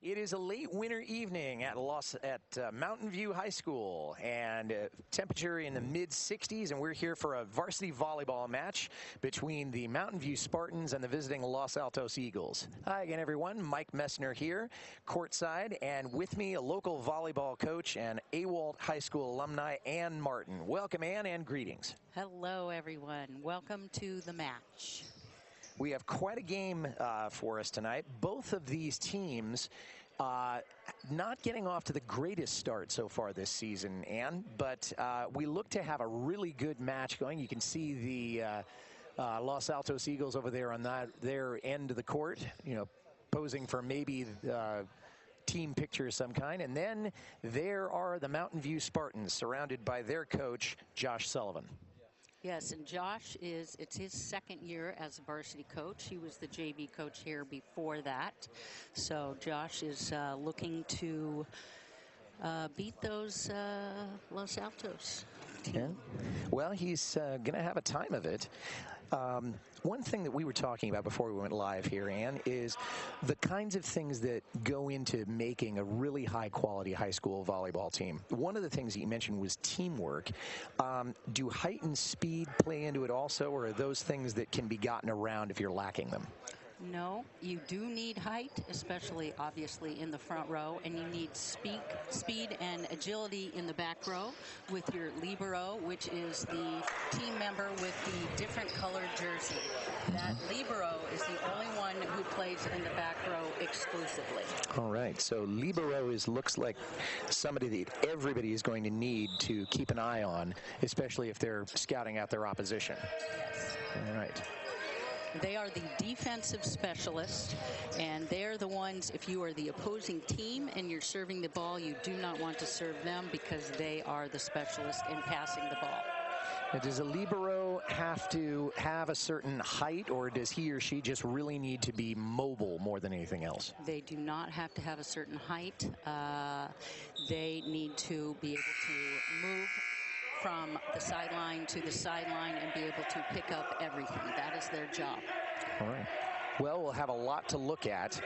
It is a late winter evening at Mountain View High School, and temperature in the mid-60s, and we're here for a varsity volleyball match between the Mountain View Spartans and the visiting Los Altos Eagles. Hi again, everyone. Mike Messner here, courtside, and with me, a local volleyball coach and Awalt High School alumni, Ann Martin. Welcome, Ann, and greetings. Hello, everyone. Welcome to the match. We have quite a game for us tonight. Both of these teams not getting off to the greatest start so far this season, Ann, but we look to have a really good match going. You can see the Los Altos Eagles over there on their end of the court, you know, posing for maybe team picture of some kind. And then there are the Mountain View Spartans surrounded by their coach, Josh Sullivan. Yes, and Josh it's his second year as a varsity coach. He was the JV coach here before that. So Josh is looking to beat those Los Altos team. Yeah. Well, he's going to have a time of it. One thing that we were talking about before we went live here, Ann, is the kinds of things that go into making a really high-quality high school volleyball team. One of the things that you mentioned was teamwork. Do height and speed play into it also, or are those things that can be gotten around if you're lacking them? No, you do need height, especially obviously in the front row, and you need speed and agility in the back row with your libero, which is the team member with the different colored jersey. That libero is the only one who plays in the back row exclusively. All right, so libero looks like somebody that everybody is going to need to keep an eye on, especially if they're scouting out their opposition. Yes. All right. They are the defensive specialists, and they're the ones, if you are the opposing team and you're serving the ball, you do not want to serve them because they are the specialists in passing the ball. Now, does a libero have to have a certain height, or does he or she just really need to be mobile more than anything else? They do not have to have a certain height. They need to be able to move from the sideline to the sideline and be able to pick up everything. That is their job. All right. Well, we'll have a lot to look at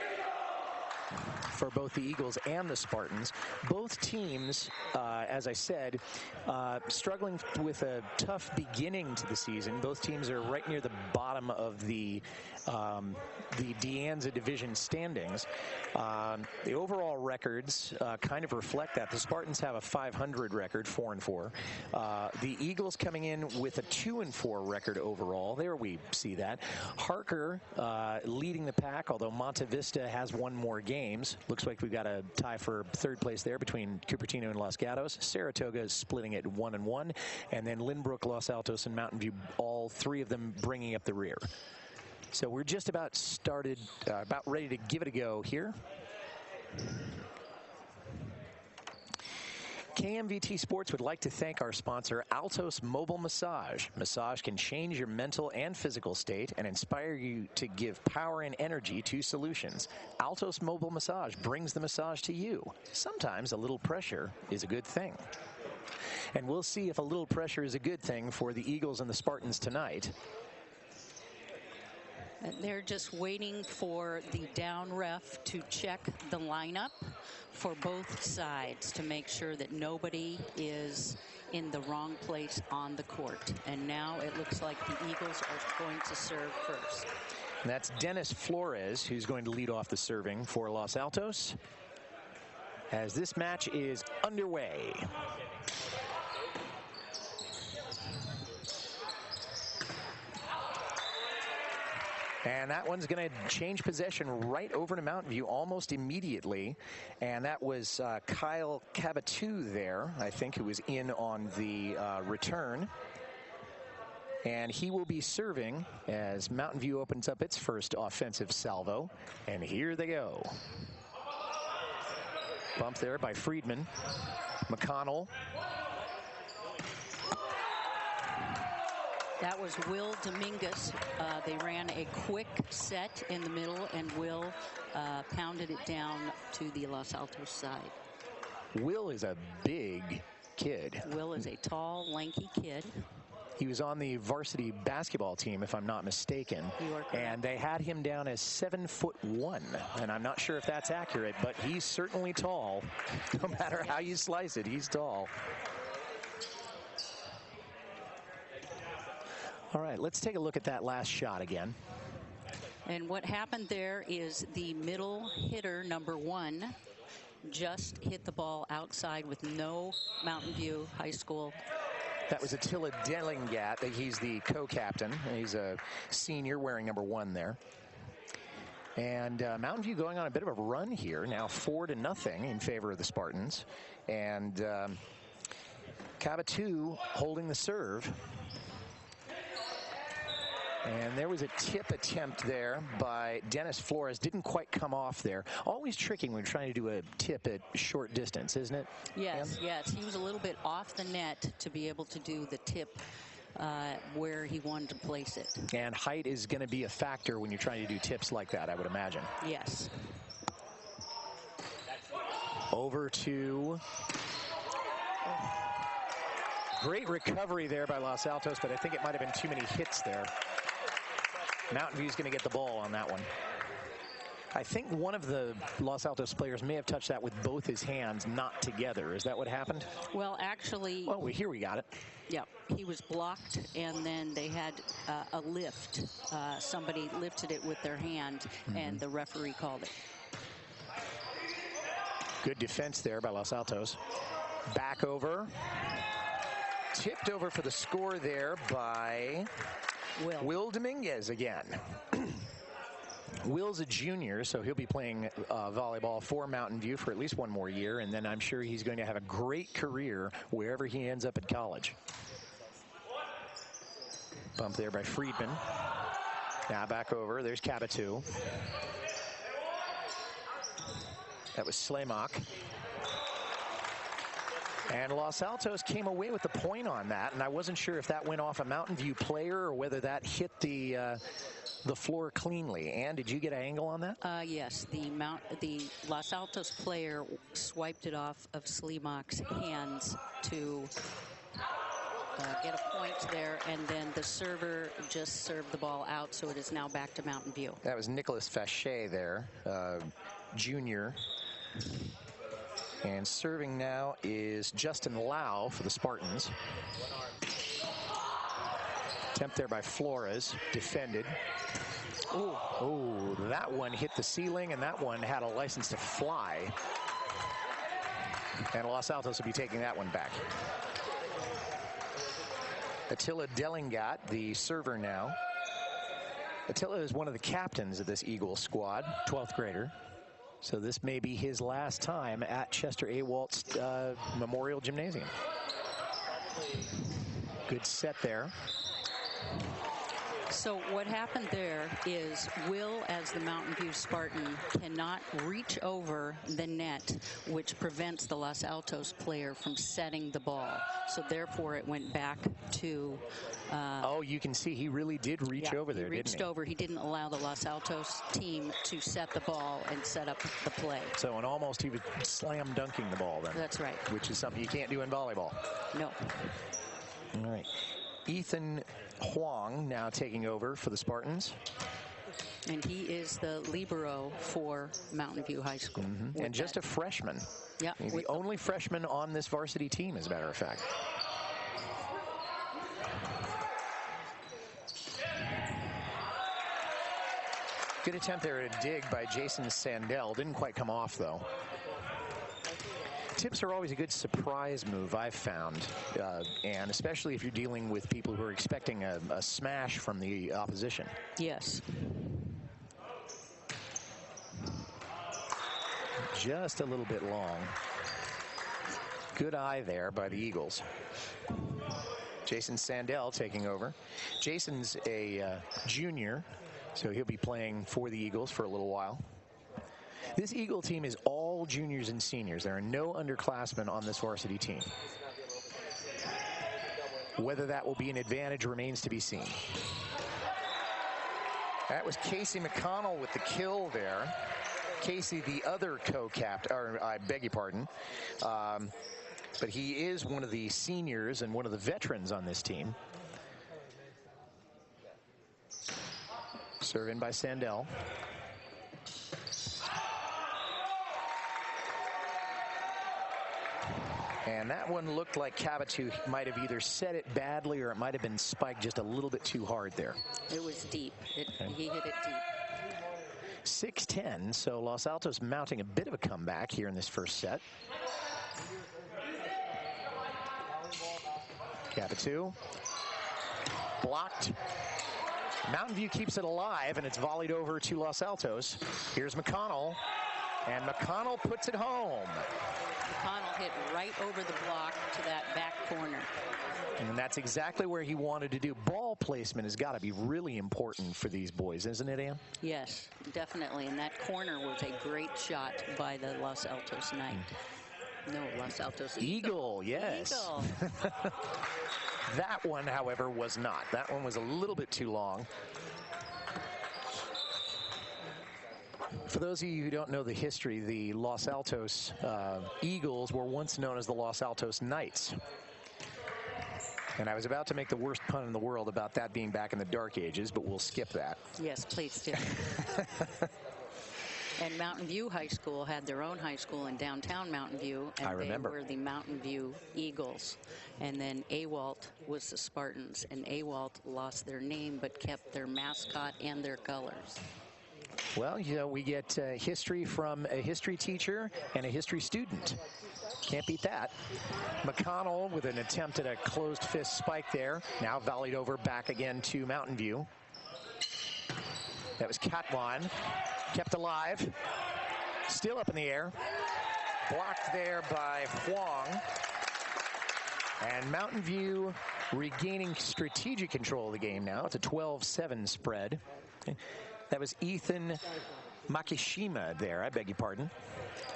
for both the Eagles and the Spartans. Both teams, as I said, struggling with a tough beginning to the season. Both teams are right near the bottom of the Deanza division standings. The overall records kind of reflect that. The Spartans have a 500 record, 4-4. The Eagles coming in with a 2-4 record overall. There we see that. Harker leading the pack, although Monte Vista has won more games. Looks like we've got a tie for third place there between Cupertino and Los Gatos. Saratoga is splitting it 1-1. And then Lynbrook, Los Altos, and Mountain View, all three of them bringing up the rear. So we're just about ready to give it a go here. KMVT Sports would like to thank our sponsor, Altos Mobile Massage. Massage can change your mental and physical state and inspire you to give power and energy to solutions. Altos Mobile Massage brings the massage to you. Sometimes a little pressure is a good thing. And we'll see if a little pressure is a good thing for the Eagles and the Spartans tonight. They're just waiting for the down ref to check the lineup for both sides to make sure that nobody is in the wrong place on the court. And now it looks like the Eagles are going to serve first. And that's Dennis Flores who's going to lead off the serving for Los Altos as this match is underway. And that one's going to change possession right over to Mountain View almost immediately. And that was Kyle Cabatou there, I think, who was in on the return. And he will be serving as Mountain View opens up its first offensive salvo. And here they go. Bump there by Friedman. McConnell. That was Will Dominguez. They ran a quick set in the middle, and Will pounded it down to the Los Altos side. Will is a big kid. Will is a tall, lanky kid. He was on the varsity basketball team, if I'm not mistaken. You are correct. And they had him down as 7'1", and I'm not sure if that's accurate, but he's certainly tall. No matter how you slice it, he's tall. All right, let's take a look at that last shot again. And what happened there is the middle hitter, number 1, just hit the ball outside with no Mountain View High School. That was Attila Dellingat. He's the co-captain. He's a senior wearing number 1 there. And Mountain View going on a bit of a run here. Now 4-0 in favor of the Spartans. And Cabatu holding the serve. And there was a tip attempt there by Dennis Flores. Didn't quite come off there. Always tricky when you're trying to do a tip at short distance, isn't it? Yes, yes. He was a little bit off the net to be able to do the tip where he wanted to place it. And height is going to be a factor when you're trying to do tips like that, I would imagine. Yes. Over to... Great recovery there by Los Altos, but I think it might have been too many hits there. Mountain View's going to get the ball on that one. I think one of the Los Altos players may have touched that with both his hands, not together. Is that what happened? Well, actually... Oh, here we got it. Yeah, he was blocked, and then they had a lift. Somebody lifted it with their hand, and the referee called it. Good defense there by Los Altos. Back over. Tipped over for the score there by... Will Dominguez again. Will's a junior, so he'll be playing volleyball for Mountain View for at least one more year, and then I'm sure he's going to have a great career wherever he ends up at college. Bump there by Friedman. Now back over. There's Cabatu. That was Slamak. And Los Altos came away with the point on that, and I wasn't sure if that went off a Mountain View player or whether that hit the floor cleanly. Ann, did you get an angle on that? Yes, the Los Altos player swiped it off of Slimak's hands to get a point there, and then the server just served the ball out, so it is now back to Mountain View. That was Nicholas Fachet there, junior. And serving now is Justin Lau for the Spartans. Attempt there by Flores, defended. Oh, that one hit the ceiling, and that one had a license to fly. And Los Altos will be taking that one back. Attila Dellingat, the server now. Attila is one of the captains of this Eagle squad, 12th grader. So this may be his last time at Chester A. Waltz Memorial Gymnasium. Good set there. So what happened there is Will, as the Mountain View Spartan, cannot reach over the net, which prevents the Los Altos player from setting the ball. So therefore it went back to... oh, you can see he really did reach over there, didn't he? He reached over. He didn't allow the Los Altos team to set the ball and set up the play. So and almost he was slam dunking the ball then. That's right. Which is something you can't do in volleyball. No. All right. Ethan Huang now taking over for the Spartans. And he is the libero for Mountain View High School. And just a freshman. Yeah. He's the only freshman on this varsity team, as a matter of fact. Good attempt there at a dig by Jason Sandell. Didn't quite come off, though. Tips are always a good surprise move, I've found, and especially if you're dealing with people who are expecting a smash from the opposition. Yes. Just a little bit long. Good eye there by the Eagles. Jason Sandell taking over. Jason's a junior, so he'll be playing for the Eagles for a little while. This Eagle team is all juniors and seniors. There are no underclassmen on this varsity team. Whether that will be an advantage remains to be seen. That was Casey McConnell with the kill there. Casey, the other co-captain, or I beg your pardon. But he is one of the seniors and one of the veterans on this team. Serve in by Sandell. And that one looked like Cabotu might have either set it badly or it might have been spiked just a little bit too hard there. It was deep. He hit it deep. 6-10, so Los Altos mounting a bit of a comeback here in this first set. Cabotu blocked. Mountain View keeps it alive, and it's volleyed over to Los Altos. Here's McConnell, and McConnell puts it home. McConnell hit right over the block to that back corner. And that's exactly where he wanted to do. Ball placement has got to be really important for these boys, isn't it, Ann? Yes, definitely. And that corner was a great shot by the Los Altos Knight. No, Los Altos Eagle, yes. Eagle. That one, however, was not. That one was a little bit too long. For those of you who don't know the history, the Los Altos Eagles were once known as the Los Altos Knights. And I was about to make the worst pun in the world about that being back in the dark ages, but we'll skip that. Yes, please do. And Mountain View High School had their own high school in downtown Mountain View. And I remember. They were the Mountain View Eagles. And then AWALT was the Spartans. And AWALT lost their name but kept their mascot and their colors. Well, you know, we get history from a history teacher and a history student. Can't beat that. McConnell with an attempt at a closed fist spike there. Now volleyed over back again to Mountain View. That was Katwan. Kept alive. Still up in the air. Blocked there by Huang. And Mountain View regaining strategic control of the game now. It's a 12-7 spread. That was Ethan Makishima there. I beg your pardon.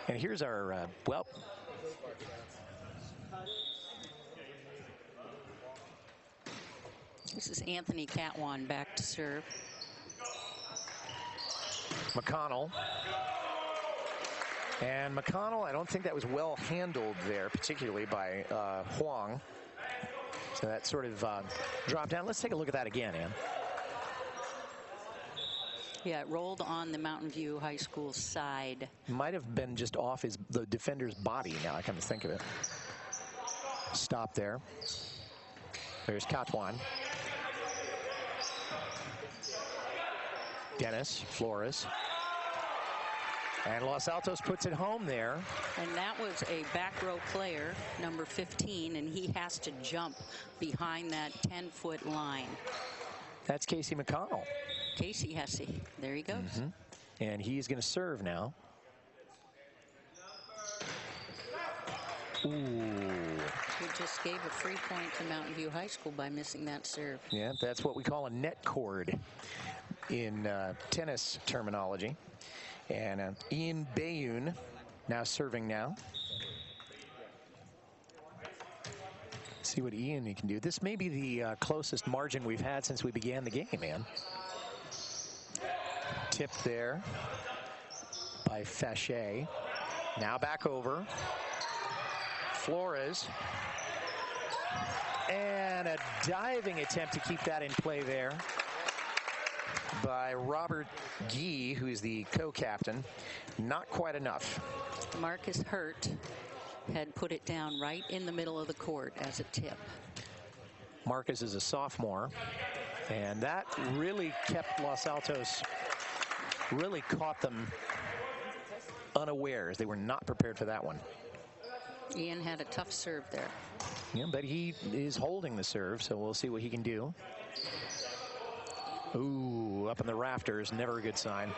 And here's our, well... This is Anthony Catwan back to serve. McConnell. And McConnell, I don't think that was well handled there, particularly by Huang. So that sort of dropped down. Let's take a look at that again, Ann. Yeah, it rolled on the Mountain View High School side. Might have been just off the defender's body now, I come to think of it. Stop there. There's Katwan. Dennis Flores. And Los Altos puts it home there. And that was a back row player, number 15, and he has to jump behind that 10-foot line. That's Casey McConnell. Casey Hesse. There he goes. Mm-hmm. And he's going to serve now. Ooh. He just gave a free point to Mountain View High School by missing that serve. Yeah, that's what we call a net cord in tennis terminology. And Ian Bayun now serving now. See what Ian he can do. This may be the closest margin we've had since we began the game, man. Tipped there by Fachet. Now back over. Flores. And a diving attempt to keep that in play there by Robert Gee, who is the co-captain. Not quite enough. Marcus Hurt had put it down right in the middle of the court as a tip. Marcus is a sophomore, and that really kept Los Altos, really caught them unawares. They were not prepared for that one. Ian had a tough serve there. Yeah, but he is holding the serve, so we'll see what he can do. Ooh, up in the rafters, never a good sign.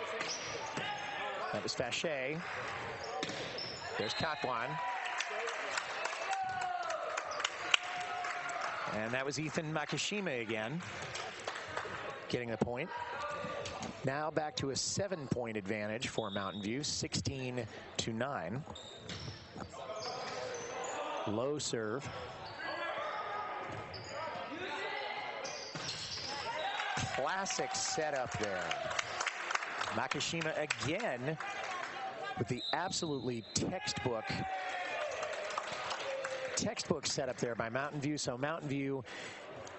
That was Fachet. There's Katwan. And that was Ethan Makishima again, getting the point. Now back to a 7-point advantage for Mountain View, 16-9. Low serve. Classic setup there. Makishima again with the absolutely textbook setup there by Mountain View. So Mountain View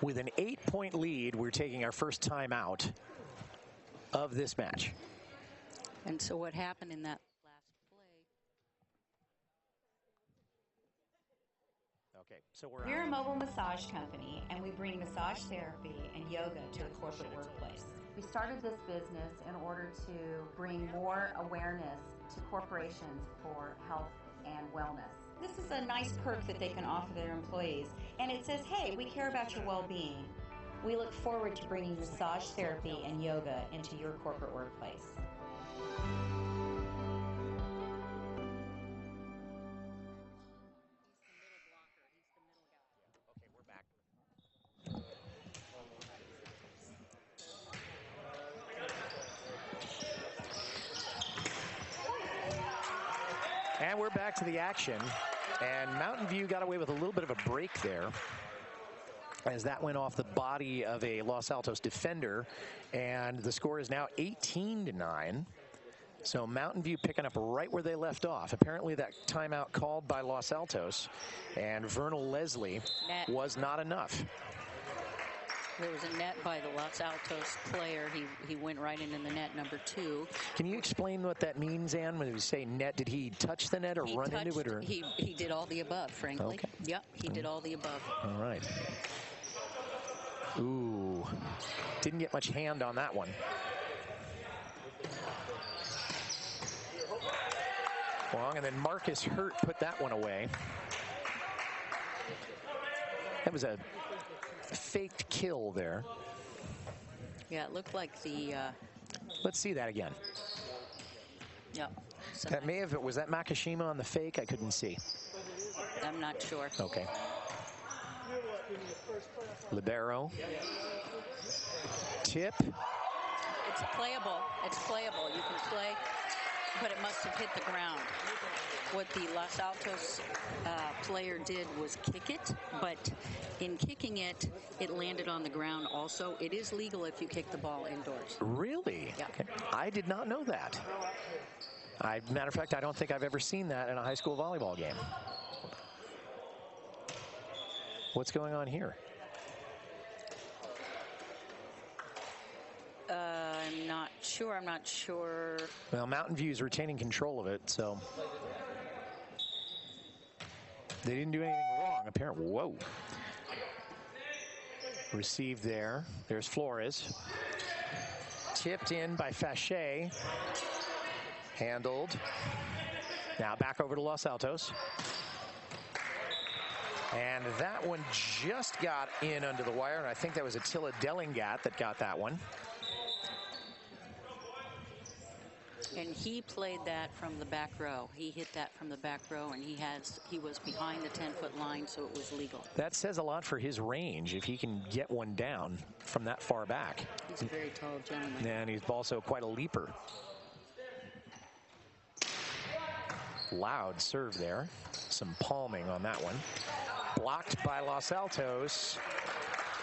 with an 8-point lead. We're taking our first timeout. of this match. And so what happened in that last play? Okay, so We're a mobile massage company, and we bring massage therapy and yoga to the corporate workplace. We started this business in order to bring more awareness to corporations for health and wellness. This is a nice perk that they can offer their employees, and it says, hey, we care about your well-being. We look forward to bringing massage therapy and yoga into your corporate workplace. And we're back to the action. And Mountain View got away with a little bit of a break there, as that went off the body of a Los Altos defender. And the score is now 18-9. So Mountain View picking up right where they left off. Apparently that timeout called by Los Altos and Vernal Leslie was not enough. There was a net by the Los Altos player. He went right into the net, number 2. Can you explain what that means, Ann, when you say net? Did he touch the net or run into it? Or? He did all the above, frankly. Okay. Yep, he did all the above. All right. Ooh, didn't get much hand on that one. Long, and then Marcus Hurt put that one away. That was a faked kill there. Yeah, it looked like the... Let's see that again. Yeah. That may have... Was that Makashima on the fake? I couldn't see. I'm not sure. Okay. Libero. Tip. It's playable. It's playable. You can play, but it must have hit the ground. What the Los Altos player did was kick it, but in kicking it, it landed on the ground also. It is legal if you kick the ball indoors. Really? Yeah. Okay. I did not know that. Matter of fact, I don't think I've ever seen that in a high school volleyball game. What's going on here? I'm not sure. I'm not sure. Well, Mountain View is retaining control of it, so they didn't do anything wrong. Apparently, whoa. Received there. There's Flores. Tipped in by Fachet. Handled. Now back over to Los Altos. And that one just got in under the wire, and I think that was Attila Dellingat that got that one. And he played that from the back row. He hit that from the back row, and he was behind the 10-foot line, so it was legal. That says a lot for his range, if he can get one down from that far back. He's a very tall gentleman. And he's also quite a leaper. Loud serve there. Some palming on that one. Blocked by Los Altos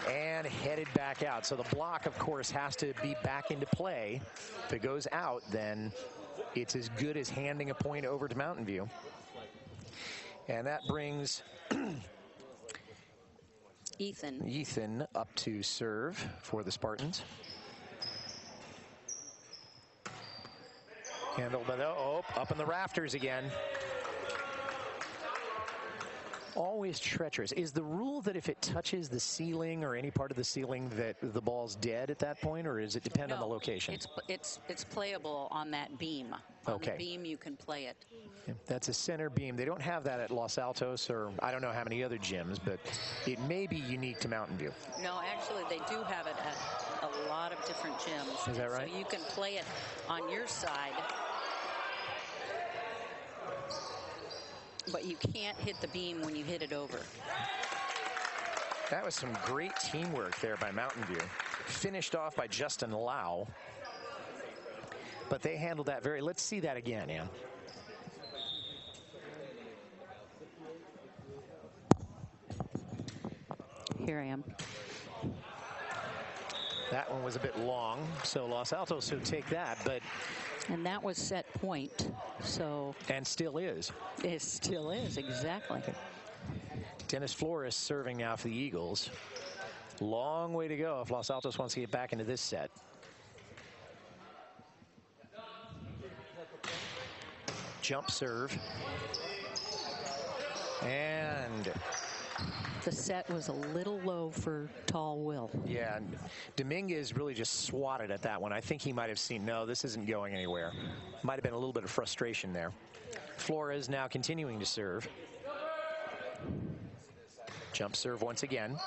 and headed back out. So the block, of course, has to be back into play. If it goes out, then it's as good as handing a point over to Mountain View. And that brings Ethan up to serve for the Spartans. Handled by up in the rafters again. Always treacherous. Is the rule that if it touches the ceiling or any part of the ceiling that the ball's dead at that point, or does it depend on the location? It's playable on that beam. On the beam, you can play it. Yeah, that's a center beam. They don't have that at Los Altos, or I don't know how many other gyms, but it may be unique to Mountain View. No, actually, they do have it at a lot of different gyms. Is that right? So you can play it on your side, but you can't hit the beam when you hit it over. That was some great teamwork there by Mountain View. Finished off by Justin Lau. But they handled that very... Let's see that again, Ann. Here I am. That one was a bit long, so Los Altos would take that, but... And that was set point, so... And still is. It still is, exactly. Okay. Dennis Flores serving now for the Eagles. Long way to go if Los Altos wants to get back into this set. jump serve. And the set was a little low for tall Will. yeah, and Dominguez really just swatted at that one. I think he might have seen, no, this isn't going anywhere. Might have been a little bit of frustration there. Flores now continuing to serve. Jump serve once again.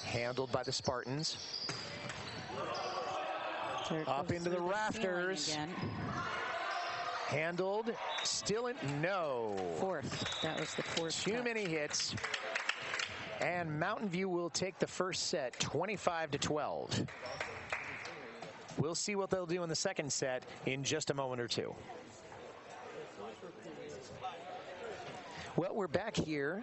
Handled by the Spartans. Up into the rafters. Handled. Still in. No. Fourth. That was the fourth. Too many hits. And Mountain View will take the first set 25-12. We'll see what they'll do in the second set in just a moment or two. Well, we're back here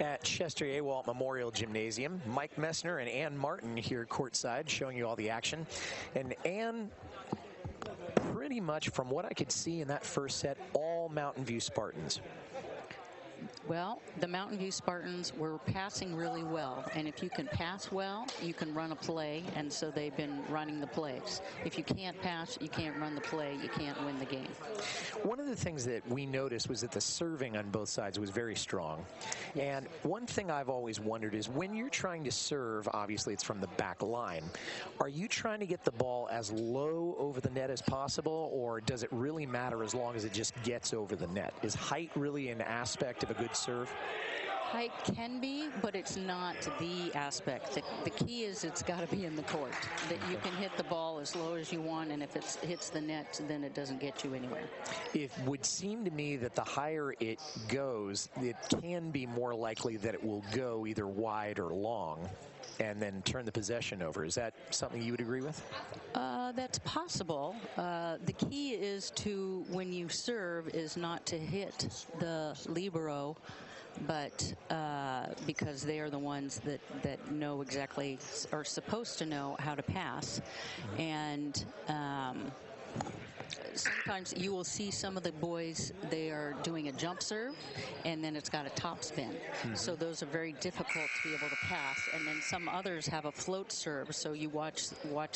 at Chester Awalt Memorial Gymnasium. Mike Messner and Ann Martin here courtside showing you all the action. And Ann, pretty much from what I could see in that first set, all Mountain View Spartans. Well, the Mountain View Spartans were passing really well, and if you can pass well, you can run a play, and so they've been running the plays. If you can't pass, you can't run the play, you can't win the game. One of the things that we noticed was that the serving on both sides was very strong. And one thing I've always wondered is when you're trying to serve, obviously it's from the back line, are you trying to get the ball as low over the net as possible, or does it really matter as long as it just gets over the net? Is height really an aspect of a good serve? Height can be, but it's not the aspect. The key is it's got to be in the court, that you can hit the ball as low as you want, and if it hits the net, then it doesn't get you anywhere. It would seem to me that the higher it goes, it can be more likely that it will go either wide or long and then turn the possession over. Is that something you would agree with? That's possible. The key is to, when you serve, is not to hit the libero, but because they are the ones that know exactly, are supposed to know how to pass. And sometimes you will see some of the boys, they are doing a jump serve, and then it's got a top spin. So those are very difficult to be able to pass. And then some others have a float serve, so you watch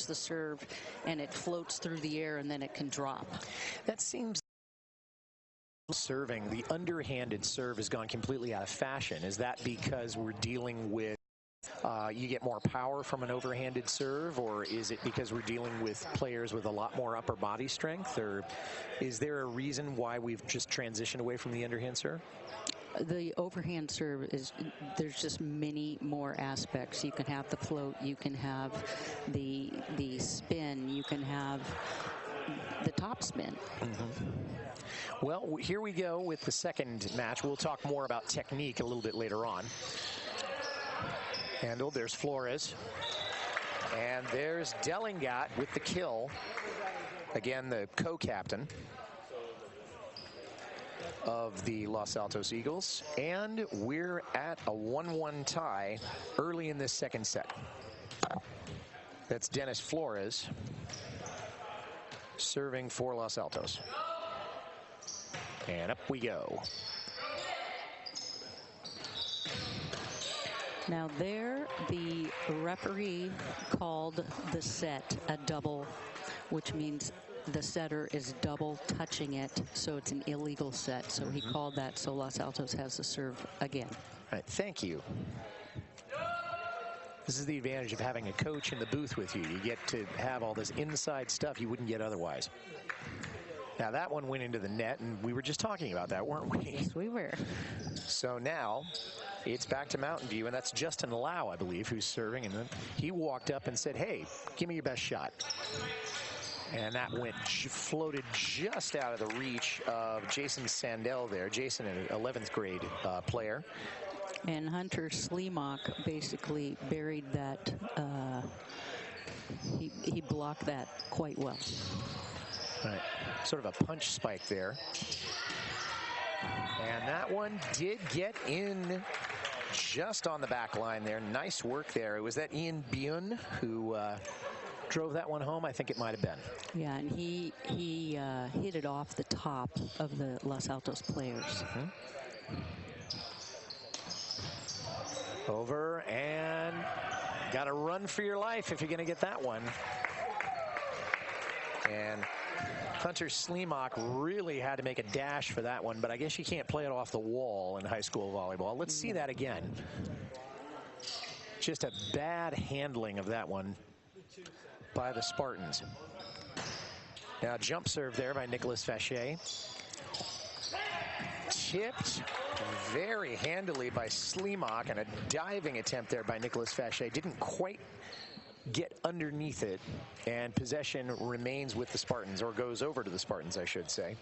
the serve, and it floats through the air, and then it can drop. That seems serving, the underhanded serve has gone completely out of fashion. Is that because we're dealing with you get more power from an overhanded serve, or is it because we're dealing with players with a lot more upper body strength, or is there a reason why we've just transitioned away from the underhand serve? The overhand serve is, there's just many more aspects. You can have the float, you can have the spin, you can have the top spin. Well, here we go with the second match. We'll talk more about technique a little bit later on. Handled, there's Flores. And there's Dellingat with the kill. Again, the co-captain of the Los Altos Eagles. And we're at a 1-1 tie early in this second set. That's Dennis Flores serving for Los Altos. And up we go. Now there, the referee called the set a double, which means the setter is double touching it, so it's an illegal set. So he called that, so Los Altos has to serve again. All right, thank you. This is the advantage of having a coach in the booth with you. You get to have all this inside stuff you wouldn't get otherwise. Now that one went into the net, and we were just talking about that, weren't we? Yes, we were. So now it's back to Mountain View, and that's Justin Lau, I believe, who's serving. And then he walked up and said, hey, give me your best shot. And that floated just out of the reach of Jason Sandell there. Jason, an 11th grade player. And Hunter Sleemock basically buried that. He blocked that quite well. Right. Sort of a punch spike there. And that one did get in just on the back line there. Nice work there. It was that Ian Byun who drove that one home. I think it might have been. Yeah, and he hit it off the top of the Los Altos players. Over, and got to run for your life if you're going to get that one. And Hunter Sleemock really had to make a dash for that one, but I guess you can't play it off the wall in high school volleyball. Let's see that again. Just a bad handling of that one by the Spartans. Now jump serve there by Nicholas Fachet. Tipped very handily by Sleemock, and a diving attempt there by Nicholas Fachet. Didn't quite get underneath it, and possession remains with the Spartans, or goes over to the Spartans, I should say.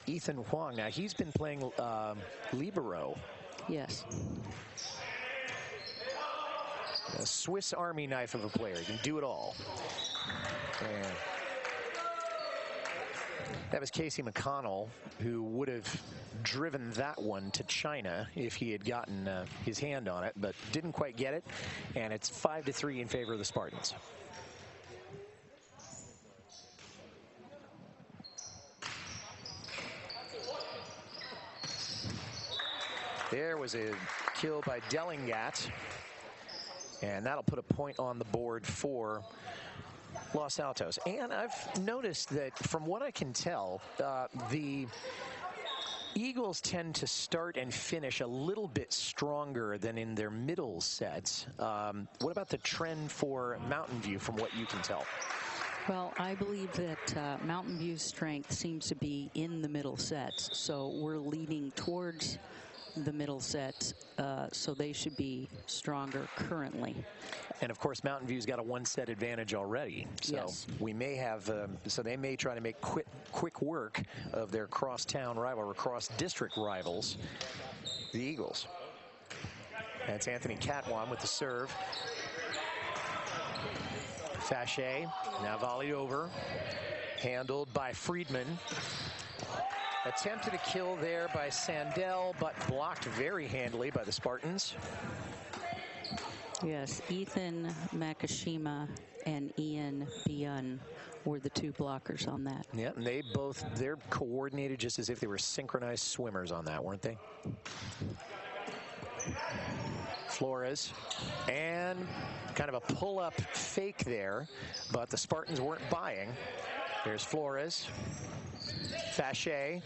Ethan Huang, now he's been playing libero. Yes. A Swiss Army knife of a player. He can do it all. And that was Casey McConnell, who would have driven that one to China if he had gotten his hand on it, but didn't quite get it. And it's 5-3 in favor of the Spartans. There was a kill by Dellingat, and that'll put a point on the board for Los Altos. And I've noticed that, from what I can tell, the Eagles tend to start and finish a little bit stronger than in their middle sets. What about the trend for Mountain View, from what you can tell? Well, I believe that Mountain View's strength seems to be in the middle sets, so we're leaning towards the middle sets, so they should be stronger currently. And of course, Mountain View's got a one-set advantage already, so yes. We may have, so they may try to make quick work of their cross-town rival or cross-district rivals, the Eagles. That's Anthony Catwan with the serve. Fachet now volleyed over, handled by Friedman. Attempted a kill there by Sandell, but blocked very handily by the Spartans. Yes, Ethan Makashima and Ian Byun were the two blockers on that. Yeah, and they're coordinated just as if they were synchronized swimmers on that, weren't they? Flores, and kind of a pull-up fake there, but the Spartans weren't buying. There's Flores. Fachet.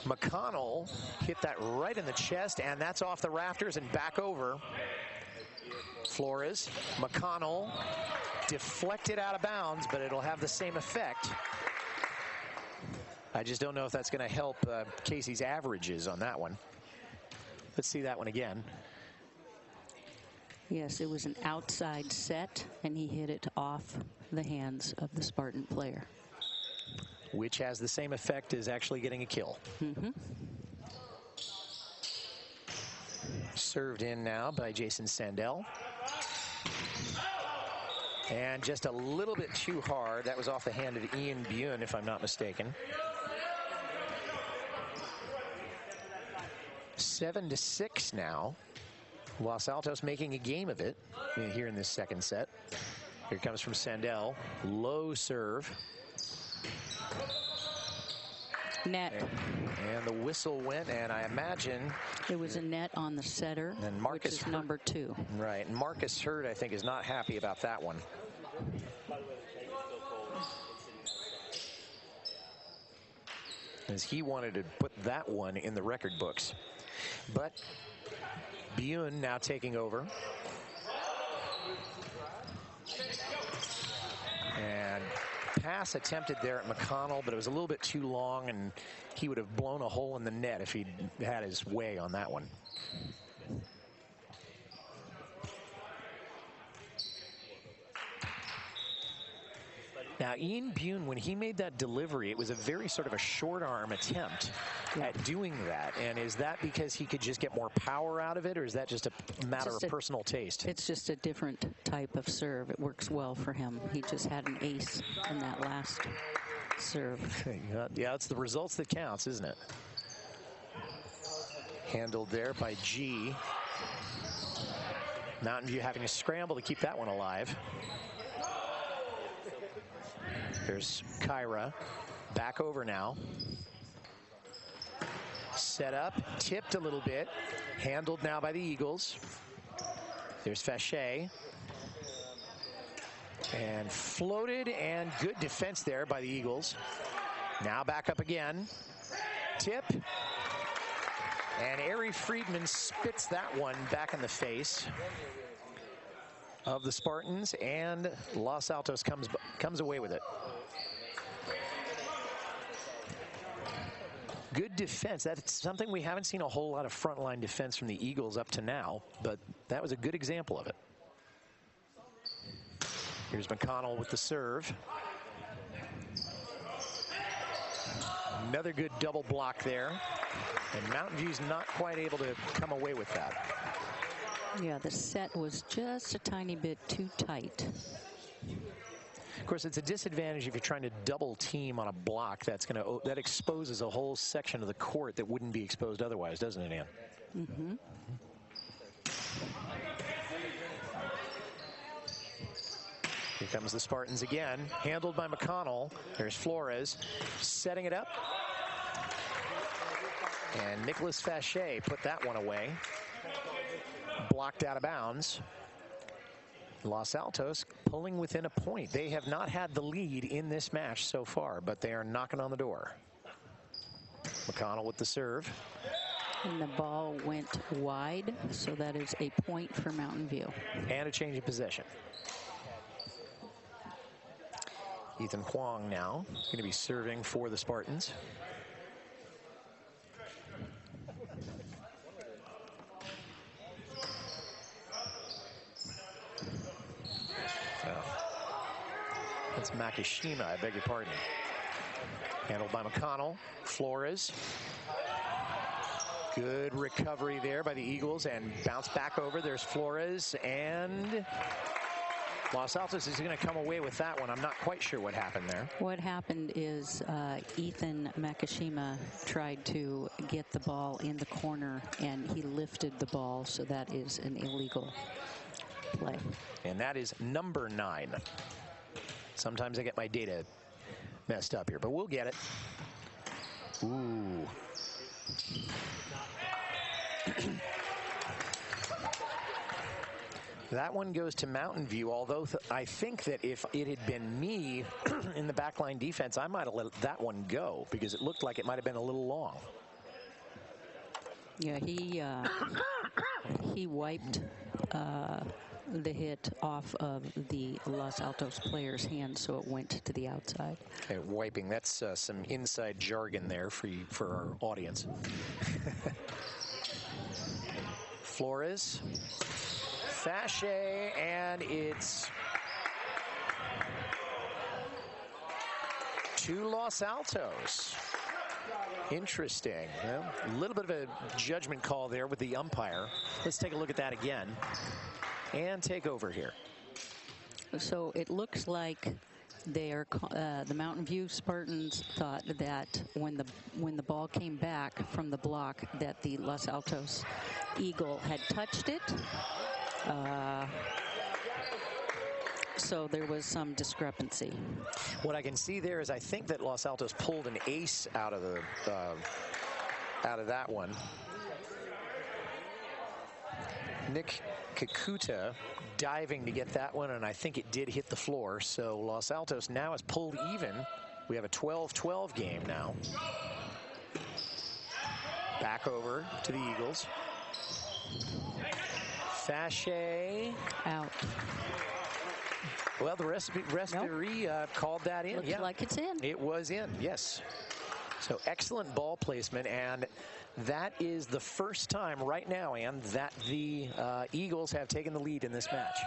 McConnell hit that right in the chest, and that's off the rafters and back over. Flores. McConnell deflected out of bounds, but it'll have the same effect. I just don't know if that's going to help Casey's averages on that one. Let's see that one again. Yes, it was an outside set, and he hit it off the hands of the Spartan player. Which has the same effect as actually getting a kill. Mm-hmm. Served in now by Jason Sandell. And just a little bit too hard. That was off the hand of Ian Byun, if I'm not mistaken. 7-6 now. Los Altos making a game of it here in this second set. Here it comes from Sandell. Low serve. Net. And the whistle went, and I imagine it was a net on the setter, and Marcus which is number 2. Right, and Marcus Hurd, I think, is not happy about that one. As he wanted to put that one in the record books. But Byun now taking over. And pass attempted there at McConnell, but it was a little bit too long, and he would have blown a hole in the net if he'd had his way on that one. Now, Ian Byun, when he made that delivery, it was a very sort of a short arm attempt at doing that. And is that because he could just get more power out of it, or is that just a matter of personal taste? It's just a different type of serve. It works well for him. He just had an ace in that last serve. Yeah, it's the results that counts, isn't it? Handled there by G. Mountain View having a scramble to keep that one alive. There's Kyra, back over now. Set up, tipped a little bit, handled now by the Eagles. There's Fachet. And floated, and good defense there by the Eagles. Now back up again. Tip. And Ari Friedman spits that one back in the face of the Spartans, and Los Altos comes away with it. Good defense. That's something we haven't seen a whole lot of frontline defense from the Eagles up to now, but that was a good example of it. Here's McConnell with the serve. Another good double block there. And Mountain View's not quite able to come away with that. Yeah, the set was just a tiny bit too tight. Of course, it's a disadvantage if you're trying to double team on a block. That exposes a whole section of the court that wouldn't be exposed otherwise, doesn't it, Ann? Mm-hmm. Here comes the Spartans again, handled by McConnell. There's Flores setting it up. And Nicholas Fachet put that one away. Blocked out of bounds. Los Altos pulling within a point. They have not had the lead in this match so far, but they are knocking on the door. McConnell with the serve. And the ball went wide, so that is a point for Mountain View. And a change of possession. Ethan Huang now going to be serving for the Spartans. That's Makishima, I beg your pardon. Handled by McConnell. Flores. Good recovery there by the Eagles and bounce back over. There's Flores, and Los Altos is going to come away with that one. I'm not quite sure what happened there. What happened is Ethan Makishima tried to get the ball in the corner, and he lifted the ball, so that is an illegal play. And that is number 9. Sometimes I get my data messed up here, but we'll get it. Ooh. That one goes to Mountain View, although I think that if it had been me in the backline defense, I might have let that one go because it looked like it might have been a little long. Yeah, he wiped the hit off of the Los Altos player's hand, so it went to the outside. Okay, wiping, that's some inside jargon there for our audience. Flores. Fachet, and it's to Los Altos. Interesting. Well, a little bit of a judgment call there with the umpire. Let's take a look at that again and take over here. So it looks like they're the Mountain View Spartans thought that when the ball came back from the block that the Los Altos Eagle had touched it. So there was some discrepancy. What I can see there is I think that Los Altos pulled an ace out of that one. Nick Kikuta diving to get that one, and I think it did hit the floor. So Los Altos now is pulled even. We have a 12-12 game now. Back over to the Eagles. Fachet out. Well, the referee called that in. Looks like it's in. It was in, yes. So excellent ball placement, and that is the first time right now, Ann, that the Eagles have taken the lead in this match.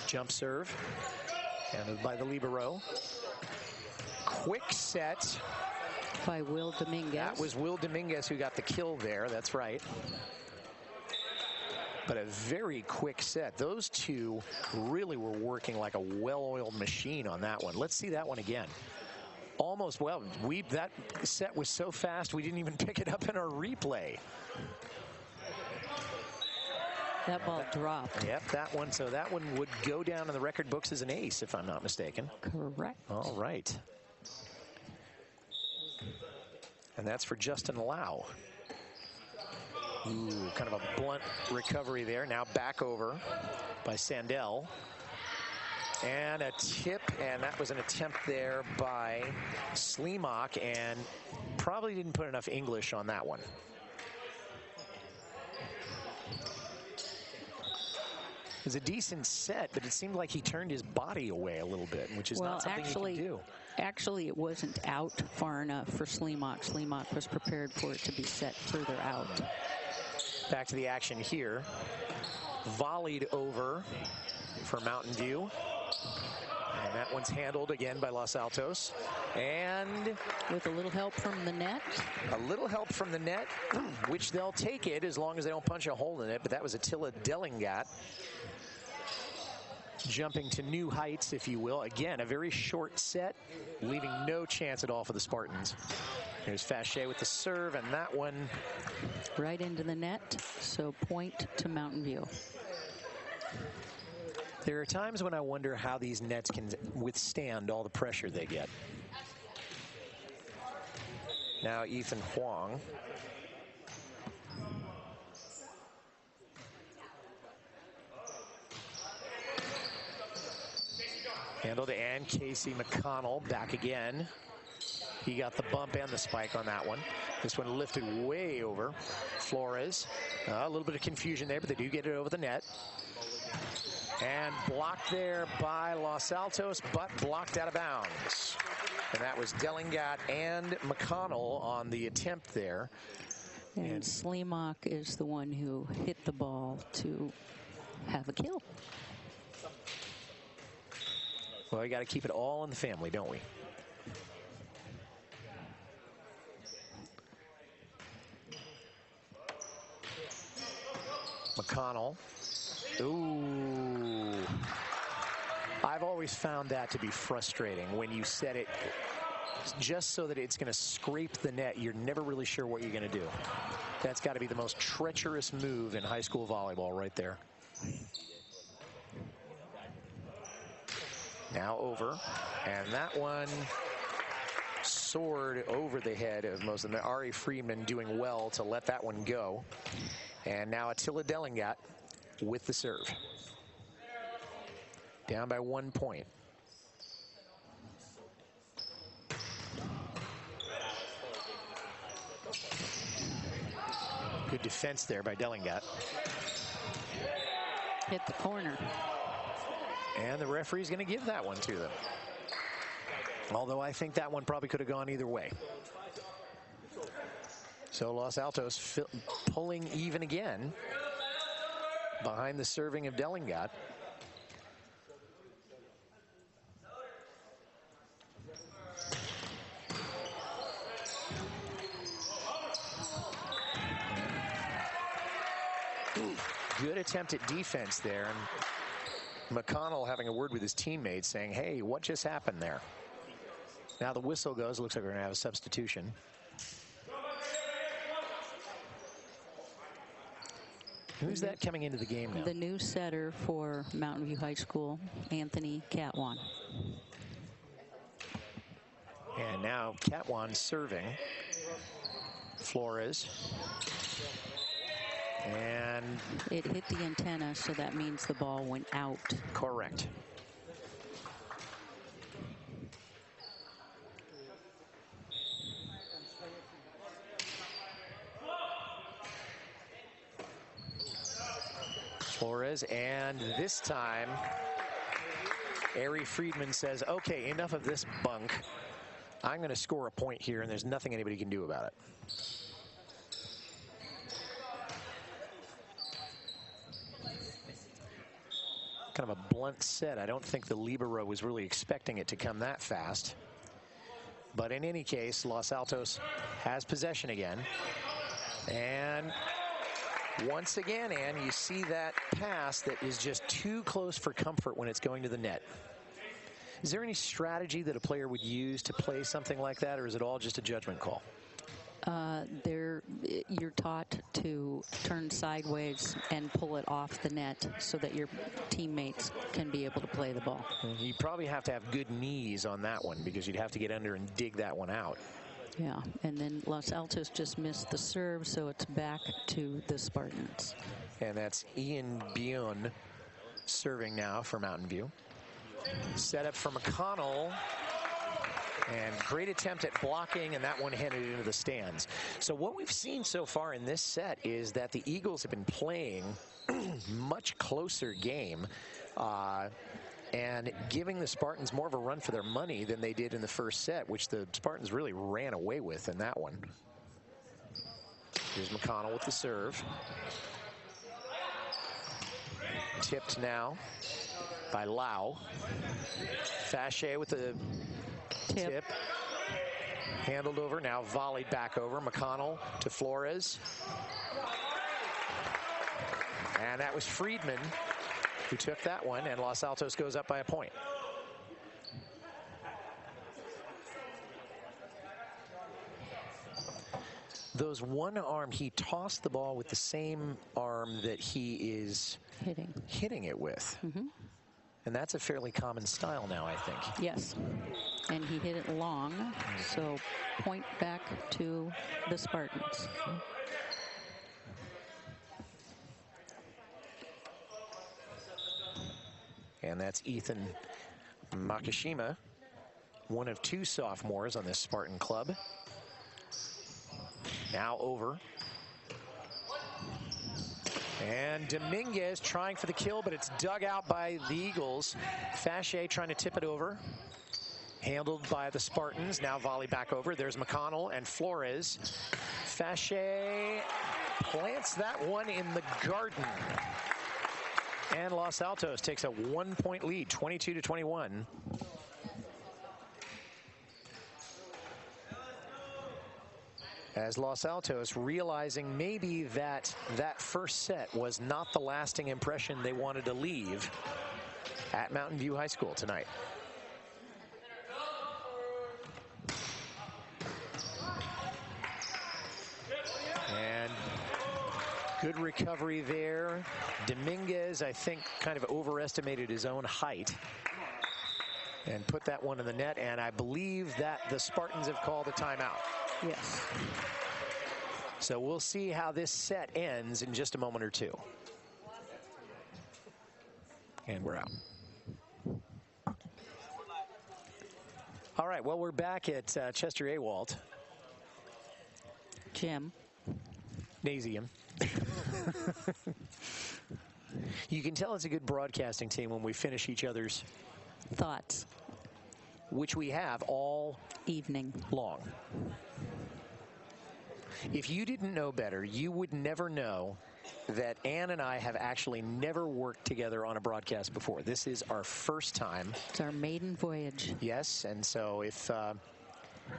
Jump serve, handled by the libero. Quick set. By Will Dominguez. That was Will Dominguez who got the kill there, that's right. But a very quick set. Those two really were working like a well-oiled machine on that one. Let's see that one again. Almost, well, that set was so fast we didn't even pick it up in our replay. That ball dropped. Yep, that one. So that one would go down in the record books as an ace, if I'm not mistaken. Correct. All right. And that's for Justin Lau. Ooh, kind of a blunt recovery there. Now back over by Sandell. And a tip, and that was an attempt there by Slimak, and probably didn't put enough English on that one. It was a decent set, but it seemed like he turned his body away a little bit, which is not something he can do. Actually, it wasn't out far enough for Slimak. Slimak was prepared for it to be set further out. Back to the action here. Volleyed over for Mountain View. And that one's handled again by Los Altos. And with a little help from the net. A little help from the net, which they'll take it as long as they don't punch a hole in it. But that was Attila Dellingat jumping to new heights, if you will. Again, a very short set, leaving no chance at all for the Spartans. Here's Fache with the serve, and that one right into the net. So point to Mountain View. There are times when I wonder how these nets can withstand all the pressure they get. Now Ethan Huang. Handled, and Casey McConnell back again. He got the bump and the spike on that one. This one lifted way over. Flores, a little bit of confusion there, but they do get it over the net. And blocked there by Los Altos, but blocked out of bounds. And that was Dellingat and McConnell on the attempt there. And Slimak is the one who hit the ball to have a kill. Well, we got to keep it all in the family, don't we? McConnell. Ooh. I've always found that to be frustrating when you set it just so that it's going to scrape the net. You're never really sure what you're going to do. That's got to be the most treacherous move in high school volleyball right there. Now over, and that one soared over the head of most of them. Ari Friedman doing well to let that one go. And now Attila Dellingat with the serve. Down by 1 point. Good defense there by Dellingat. Hit the corner. And the referee's going to give that one to them. Although I think that one probably could have gone either way. So Los Altos pulling even again behind the serving of Dellingat. Good attempt at defense there. And McConnell having a word with his teammates saying, hey, what just happened there? Now the whistle goes. Looks like we're going to have a substitution. Who's that coming into the game now? The new setter for Mountain View High School, Anthony Catwan. And now Catwan serving. Flores. And it hit the antenna, so that means the ball went out. Correct. Flores, and this time Ari Friedman says, okay, enough of this bunk. I'm going to score a point here, and there's nothing anybody can do about it. Kind of a blunt set. I don't think the libero was really expecting it to come that fast. But in any case, Los Altos has possession again. And once again, Ann, you see that pass that is just too close for comfort when it's going to the net. Is there any strategy that a player would use to play something like that, or is it all just a judgment call? You're taught to turn sideways and pull it off the net so that your teammates can be able to play the ball. You probably have to have good knees on that one because you'd have to get under and dig that one out. Yeah, and then Los Altos just missed the serve, so it's back to the Spartans. And that's Ian Bion serving now for Mountain View. Set up for McConnell. And great attempt at blocking, and that one headed into the stands. So what we've seen so far in this set is that the Eagles have been playing much closer game and giving the Spartans more of a run for their money than they did in the first set, which the Spartans really ran away with in that one. Here's McConnell with the serve. Tipped now by Lau. Fache with the tip. Handled over, now volleyed back over. McConnell to Flores. And that was Friedman who took that one, and Los Altos goes up by a point. Those one arm, he tossed the ball with the same arm that he is hitting it with. Mm-hmm. And that's a fairly common style now, I think. Yes. And he hit it long, so point back to the Spartans. And that's Ethan Makishima, one of 2 sophomores on this Spartan club. Now over. And Dominguez trying for the kill, but it's dug out by the Eagles. Fache trying to tip it over. Handled by the Spartans. Now volley back over. There's McConnell and Flores. Fache plants that one in the garden. And Los Altos takes a 1-point lead, 22-21. As Los Altos realizing maybe that first set was not the lasting impression they wanted to leave at Mountain View High School tonight. And good recovery there. Dominguez, I think, kind of overestimated his own height and put that one in the net. And I believe that the Spartans have called a timeout. Yes. So we'll see how this set ends in just a moment or two. And we're out. All right, well, we're back at Chester Awalt. Jim. Nasium. You can tell it's a good broadcasting team when we finish each other's thoughts, which we have all evening long. If you didn't know better, you would never know that Ann and I have actually never worked together on a broadcast before. This is our first time. It's our maiden voyage. Yes, and so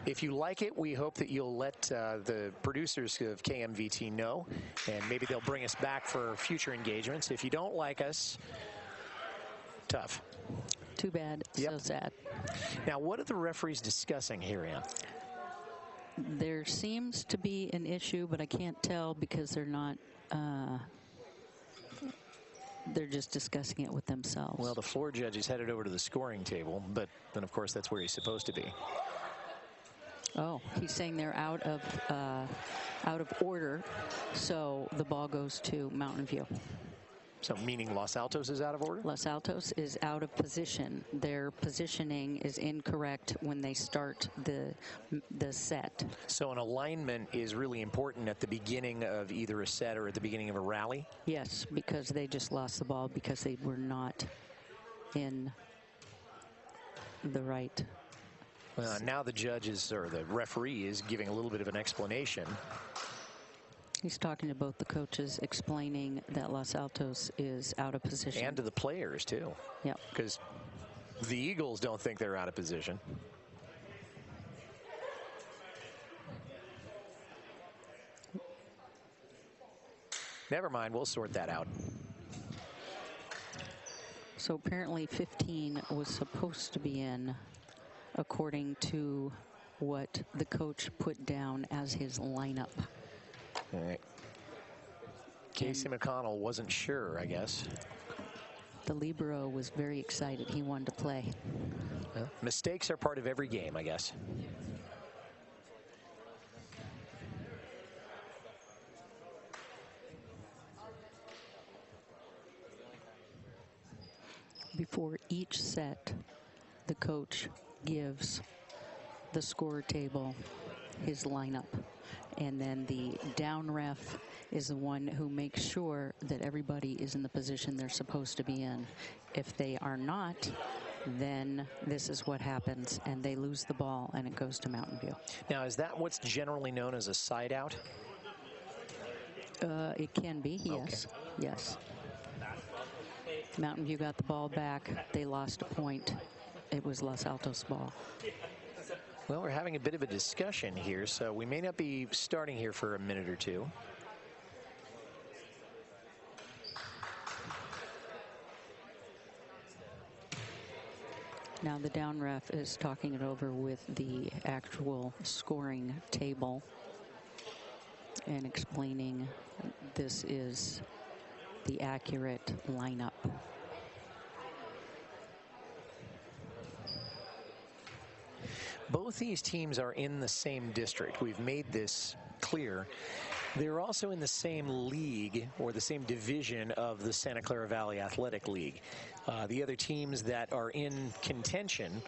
if you like it, we hope that you'll let the producers of KMVT know, and maybe they'll bring us back for future engagements. If you don't like us, tough. Too bad. Yep. So sad. Now, what are the referees discussing here, Ann? There seems to be an issue, but I can't tell because they're not. They're just discussing it with themselves. Well, the floor judge is headed over to the scoring table, but then, of course, that's where he's supposed to be. Oh, he's saying they're out of order, so the ball goes to Mountain View. So meaning Los Altos is out of order? Los Altos is out of position. Their positioning is incorrect when they start the set. So an alignment is really important at the beginning of either a set or at the beginning of a rally? Yes, because they just lost the ball because they were not in the right. Now the judge is, or the referee is giving a little bit of an explanation. He's talking to both the coaches, explaining that Los Altos is out of position. And to the players, too. Yep. Because the Eagles don't think they're out of position. Never mind, we'll sort that out. So apparently 15 was supposed to be in, according to what the coach put down as his lineup. All right. Casey McConnell wasn't sure, I guess. The libero was very excited. He wanted to play. Well, mistakes are part of every game, I guess. Before each set, the coach gives the score table his lineup, and then the down ref is the one who makes sure that everybody is in the position they're supposed to be in. If they are not, then this is what happens, and they lose the ball, and it goes to Mountain View. Now, is that what's generally known as a side out? It can be, yes. Okay. Yes. Mountain View got the ball back. They lost a point. It was Los Altos' ball. Well, we're having a bit of a discussion here, so we may not be starting here for a minute or two. Now the down ref is talking it over with the actual scoring table and explaining this is the accurate lineup. Both these teams are in the same district. We've made this clear. They're also in the same league or the same division of the Santa Clara Valley Athletic League. The other teams that are in contention: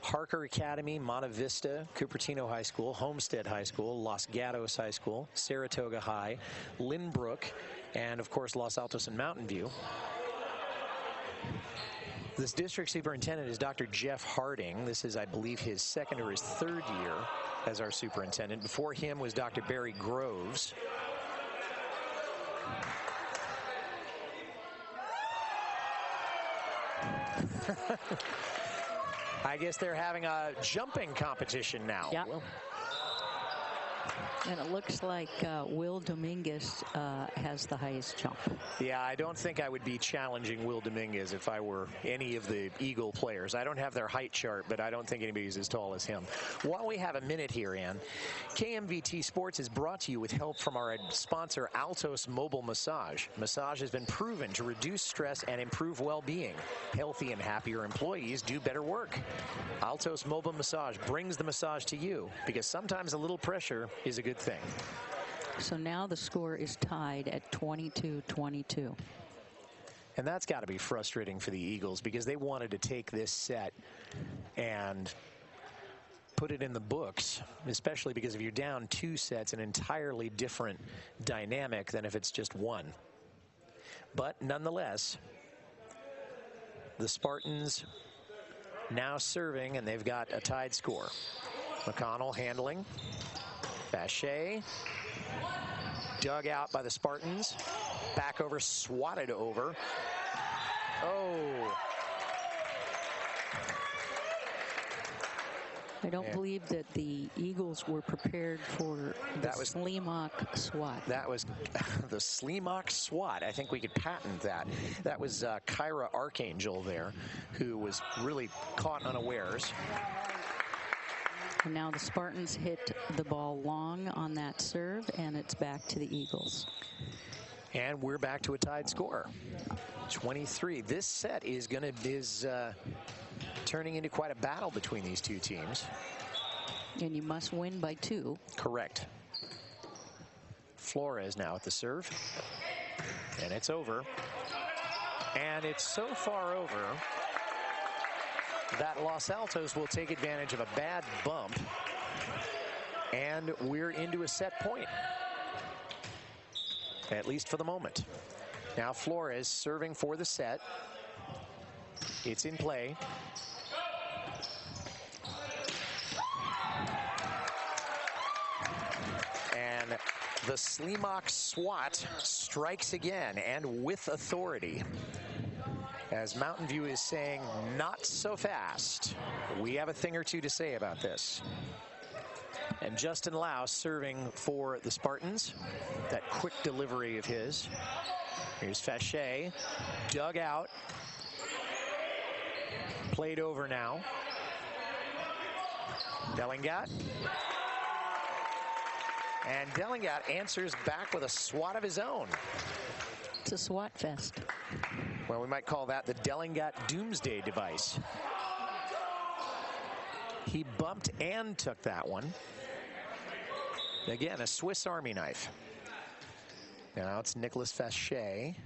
Harker Academy, Monte Vista, Cupertino High School, Homestead High School, Los Gatos High School, Saratoga High, Lynbrook, and of course Los Altos and Mountain View. This district superintendent is Dr. Jeff Harding. This is, I believe, his second or his third year as our superintendent. Before him was Dr. Barry Groves. I guess they're having a jumping competition now. Yeah. Well, and it looks like Will Dominguez has the highest jump. Yeah, I don't think I would be challenging Will Dominguez if I were any of the Eagle players. I don't have their height chart, but I don't think anybody's as tall as him. While we have a minute here, Ann, KMVT Sports is brought to you with help from our sponsor, Altos Mobile Massage. Massage has been proven to reduce stress and improve well-being. Healthy and happier employees do better work. Altos Mobile Massage brings the massage to you, because sometimes a little pressure is a good thing. So now the score is tied at 22-22. And that's got to be frustrating for the Eagles, because they wanted to take this set and put it in the books, especially because if you're down 2 sets, an entirely different dynamic than if it's just 1. But nonetheless, the Spartans now serving, and they've got a tied score. McConnell handling. Bachet, dug out by the Spartans. Back over, swatted over. Oh. I don't believe that the Eagles were prepared for the Slimak swat. That was the Slimak swat. I think we could patent that. That was Kyra Archangel there, who was really caught unawares. And now the Spartans hit the ball long on that serve, and it's back to the Eagles. And we're back to a tied score, 23. This set is turning into quite a battle between these two teams. And you must win by 2. Correct. Flores now at the serve, and it's over. And it's so far over that Los Altos will take advantage of a bad bump, and we're into a set point, at least for the moment. Now Flores serving for the set. It's in play. And the Slimak swat strikes again, and with authority. As Mountain View is saying, not so fast. We have a thing or two to say about this. And Justin Lau serving for the Spartans. That quick delivery of his. Here's Fachet, dug out. Played over now. Dellingat. And Dellingat answers back with a swat of his own. It's a swat fest. Well, we might call that the Dellingat Doomsday device. He bumped and took that one. Again, a Swiss Army knife. Now it's Nicholas Fachet.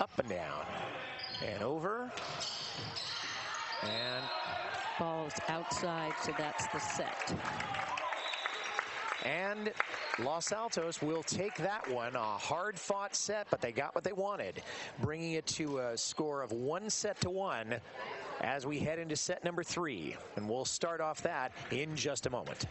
Up and down. And over. And ball's outside, so that's the set. And Los Altos will take that one. A hard-fought set, but they got what they wanted, bringing it to a score of 1-1 as we head into set number 3. And we'll start off that in just a moment.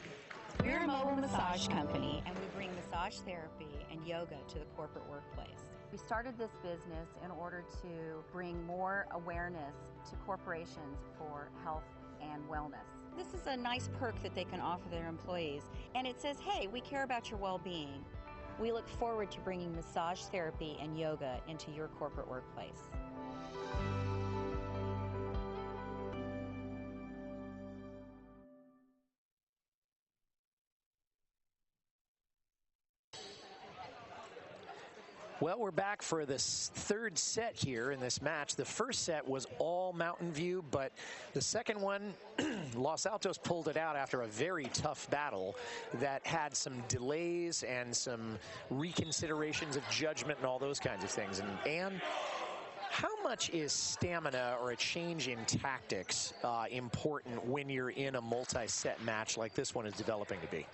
We're a mobile massage company, and we bring massage therapy and yoga to the corporate workplace. We started this business in order to bring more awareness to corporations for health and wellness. This is a nice perk that they can offer their employees, and it says, hey, we care about your well-being. We look forward to bringing massage therapy and yoga into your corporate workplace. Well, we're back for this third set here in this match. The first set was all Mountain View, but the second one, Los Altos pulled it out after a very tough battle that had some delays and some reconsiderations of judgment and all those kinds of things. And Ann, how much is stamina or a change in tactics important when you're in a multi-set match like this one is developing to be?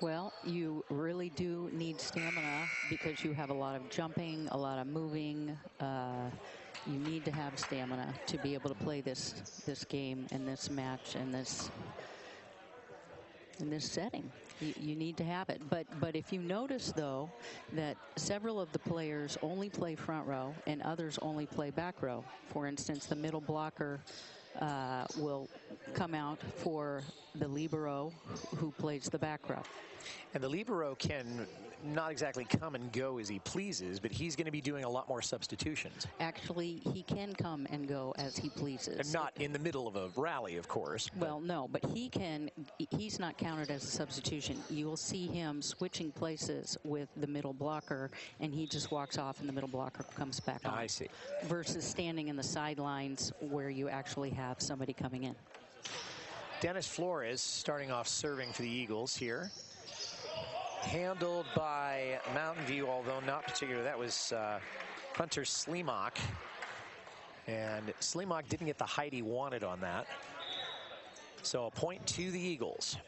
Well, you really do need stamina because you have a lot of jumping, a lot of moving. You need to have stamina to be able to play this game and this match and in this setting. You need to have it. But if you notice, though, that several of the players only play front row and others only play back row. For instance, the middle blocker will come out for the libero who plays the back row. And the libero can not exactly come and go as he pleases, but he's going to be doing a lot more substitutions. Actually, he can come and go as he pleases. And not in the middle of a rally, of course. Well, no, but he's not counted as a substitution. You'll see him switching places with the middle blocker, and he just walks off and the middle blocker comes back on. I see. Versus standing in the sidelines where you actually have somebody coming in. Dennis Flores starting off serving for the Eagles here. Handled by Mountain View, although not particularly. That was Hunter Slimak. And Slimak didn't get the height he wanted on that. So a point to the Eagles.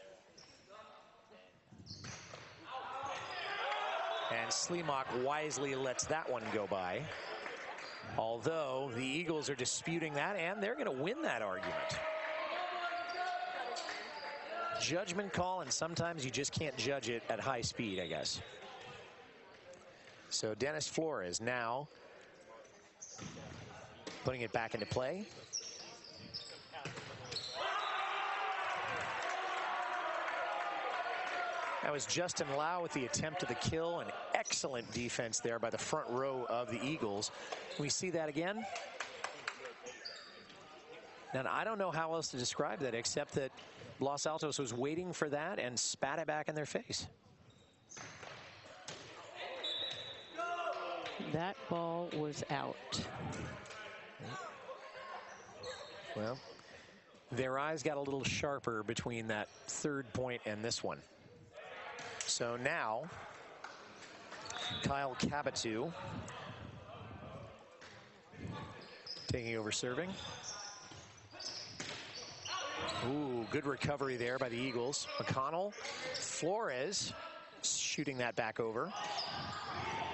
And Slimak wisely lets that one go by. Although the Eagles are disputing that, and they're going to win that argument. Judgment call, and sometimes you just can't judge it at high speed, I guess. So Dennis Flores now putting it back into play. That was Justin Lau with the attempt to the kill. An excellent defense there by the front row of the Eagles. We see that again. And I don't know how else to describe that except that Los Altos was waiting for that and spat it back in their face. That ball was out. Well, their eyes got a little sharper between that third point and this one. So now, Kyle Cabatu taking over serving. Ooh, good recovery there by the Eagles. McConnell, Flores shooting that back over.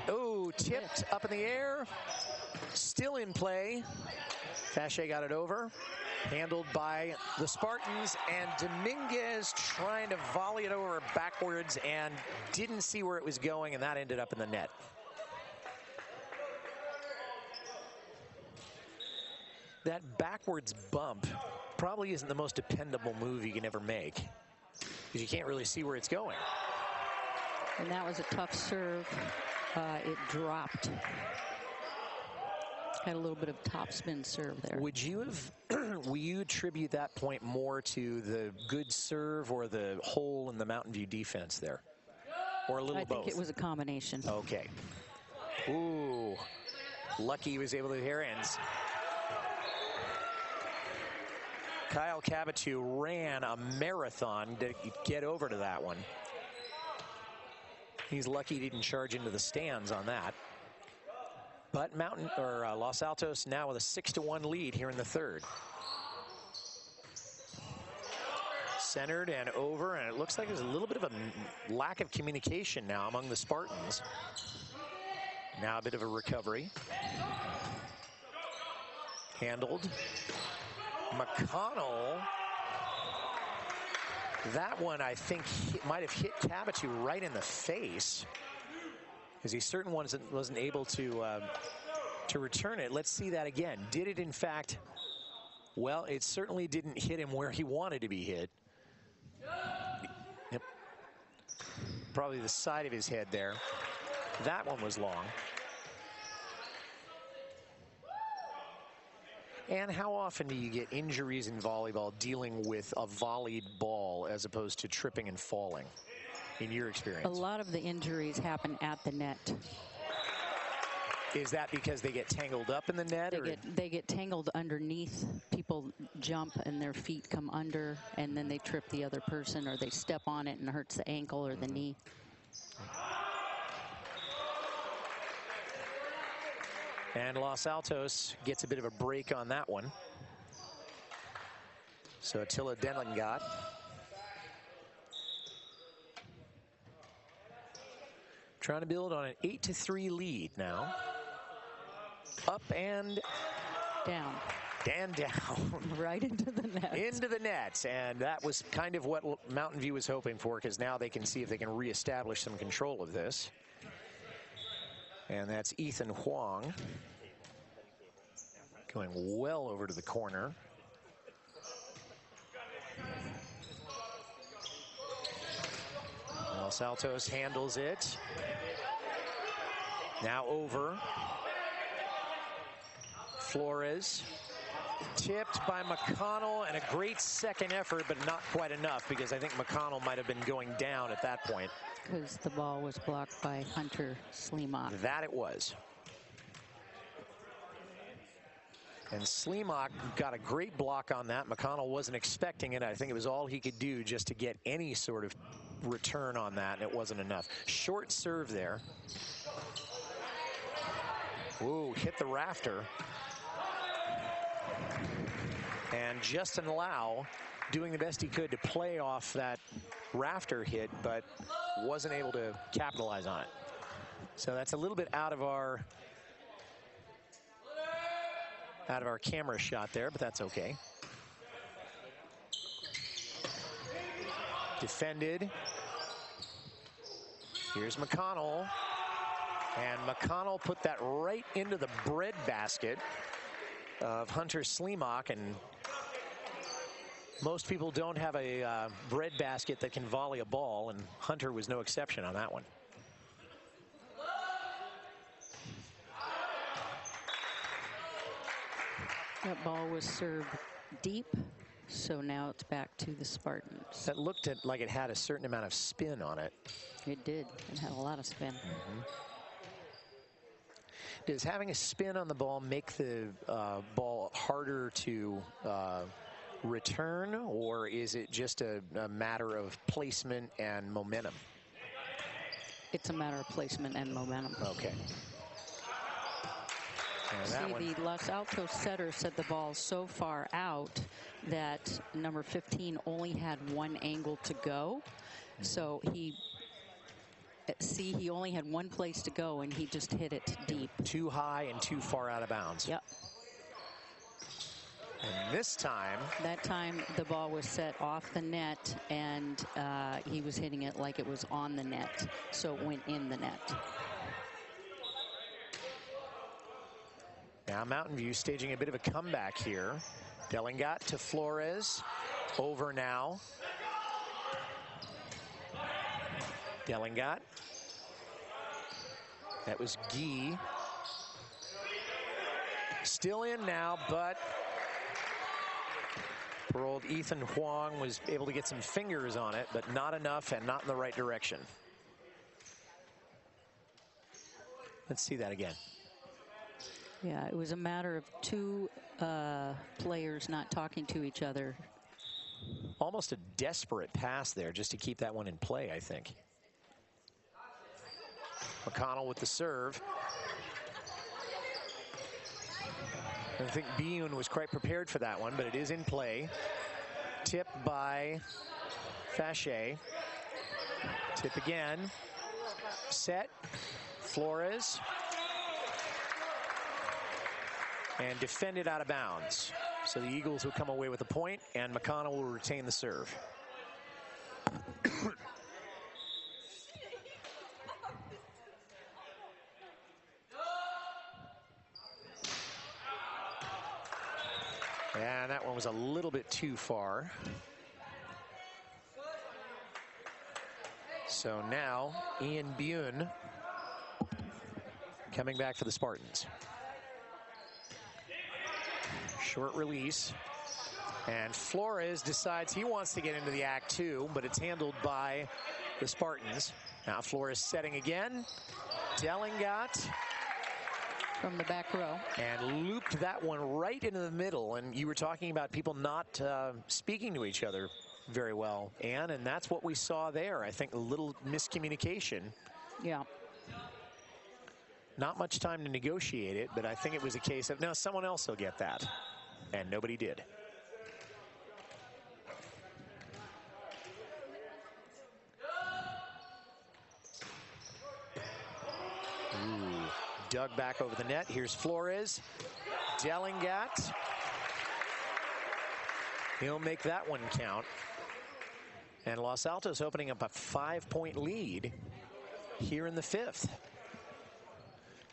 Oh, tipped up in the air. Still in play. Fache got it over. Handled by the Spartans, and Dominguez trying to volley it over backwards and didn't see where it was going, and that ended up in the net. That backwards bump probably isn't the most dependable move you can ever make, because you can't really see where it's going. And that was a tough serve. It dropped. Had a little bit of topspin serve there. Would you attribute that point more to the good serve or the hole in the Mountain View defense there? Or a little both? I think it was a combination. Okay. Ooh. Lucky he was able to hear ends. Kyle Cabatu ran a marathon to get over to that one. He's lucky he didn't charge into the stands on that. But Los Altos now with a 6-1 lead here in the third. Centered and over, and it looks like there's a little bit of a lack of communication now among the Spartans. Now a bit of a recovery. Handled. McConnell. That one, I think, might have hit Cabotu right in the face, because he certainly wasn't able to return it. Let's see that again. Did it, in fact? Well, it certainly didn't hit him where he wanted to be hit. Yep. Probably the side of his head there. That one was long. And how often do you get injuries in volleyball dealing with a volleyed ball as opposed to tripping and falling, in your experience? A lot of the injuries happen at the net. Is that because they get tangled up in the net? They get tangled underneath. People jump and their feet come under, and then they trip the other person, or they step on it and it hurts the ankle or the knee. And Los Altos gets a bit of a break on that one. So Attila Denlingat. Trying to build on an 8-3 lead now. Up and down. And down. Right into the net. Into the net. And that was kind of what Mountain View was hoping for, because now they can see if they can reestablish some control of this. And that's Ethan Huang going well over to the corner. Los Altos handles it. Now over. Flores. Tipped by McConnell, and a great second effort, but not quite enough, because I think McConnell might have been going down at that point. Because the ball was blocked by Hunter Slimak. That it was. And Slimak got a great block on that. McConnell wasn't expecting it. I think it was all he could do just to get any sort of return on that, and it wasn't enough. Short serve there. Ooh, hit the rafter. And Justin Lau doing the best he could to play off that rafter hit, but wasn't able to capitalize on it. So that's a little bit out of our camera shot there, but that's okay. Defended. Here's McConnell. And McConnell put that right into the bread basket of Hunter Slimak, and most people don't have a bread basket that can volley a ball, and Hunter was no exception on that one. That ball was served deep, so now it's back to the Spartans. That looked like it had a certain amount of spin on it. It did. It had a lot of spin. Does having a spin on the ball make the ball harder to return, or is it just a matter of placement and momentum? It's a matter of placement and momentum. Okay. See, the Los Altos setter said the ball so far out that number 15 only had one angle to go. So he only had one place to go, and he just hit it deep. Too high and too far out of bounds. Yep. And this time. That time the ball was set off the net, and he was hitting it like it was on the net. So it went in the net. Now Mountain View staging a bit of a comeback here. Dellingat to Flores. Over now. Dellingat. That was Guy. Still in now, but poor old Ethan Huang was able to get some fingers on it, but not enough and not in the right direction. Let's see that again. Yeah, it was a matter of two players not talking to each other. Almost a desperate pass there just to keep that one in play, I think. McConnell with the serve. I think Biyun was quite prepared for that one, but it is in play. Tip by Fachet. Tip again. Set. Flores. And defended out of bounds. So the Eagles will come away with a point, and McConnell will retain the serve. And that one was a little bit too far. So now Ian Biyun coming back for the Spartans. Short release. And Flores decides he wants to get into the act too, but it's handled by the Spartans. Now Flores setting again. Dellingat. From the back row. And looped that one right into the middle. And you were talking about people not speaking to each other very well, Ann, and that's what we saw there. I think a little miscommunication. Yeah. Not much time to negotiate it, but I think it was a case of, no, someone else will get that. And nobody did. Ooh, dug back over the net. Here's Flores. Dellingat. He'll make that one count. And Los Altos opening up a 5-point lead here in the 5th.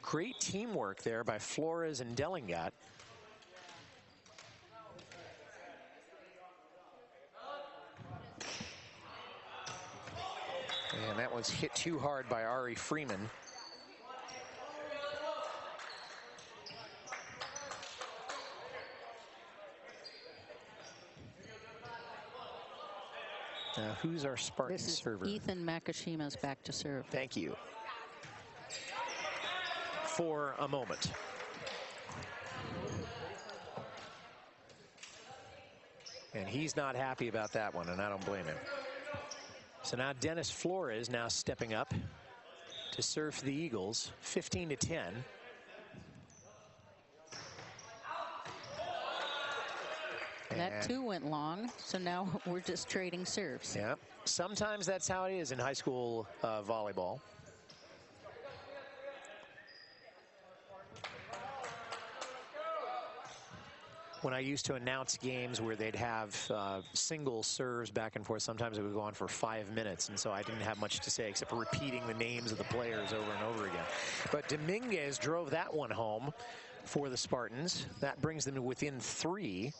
Great teamwork there by Flores and Dellingat. And that was hit too hard by Ari Freeman. Now, who's our Spartan server? Ethan Makashima's back to serve. Thank you. For a moment. And he's not happy about that one, and I don't blame him. So now Dennis Flores now stepping up to serve for the Eagles, 15-10. That too went long, so now we're just trading serves. Yeah, sometimes that's how it is in high school volleyball. When I used to announce games where they'd have single serves back and forth, sometimes it would go on for 5 minutes, and so I didn't have much to say except for repeating the names of the players over and over again. But Dominguez drove that one home for the Spartans. That brings them to within 3.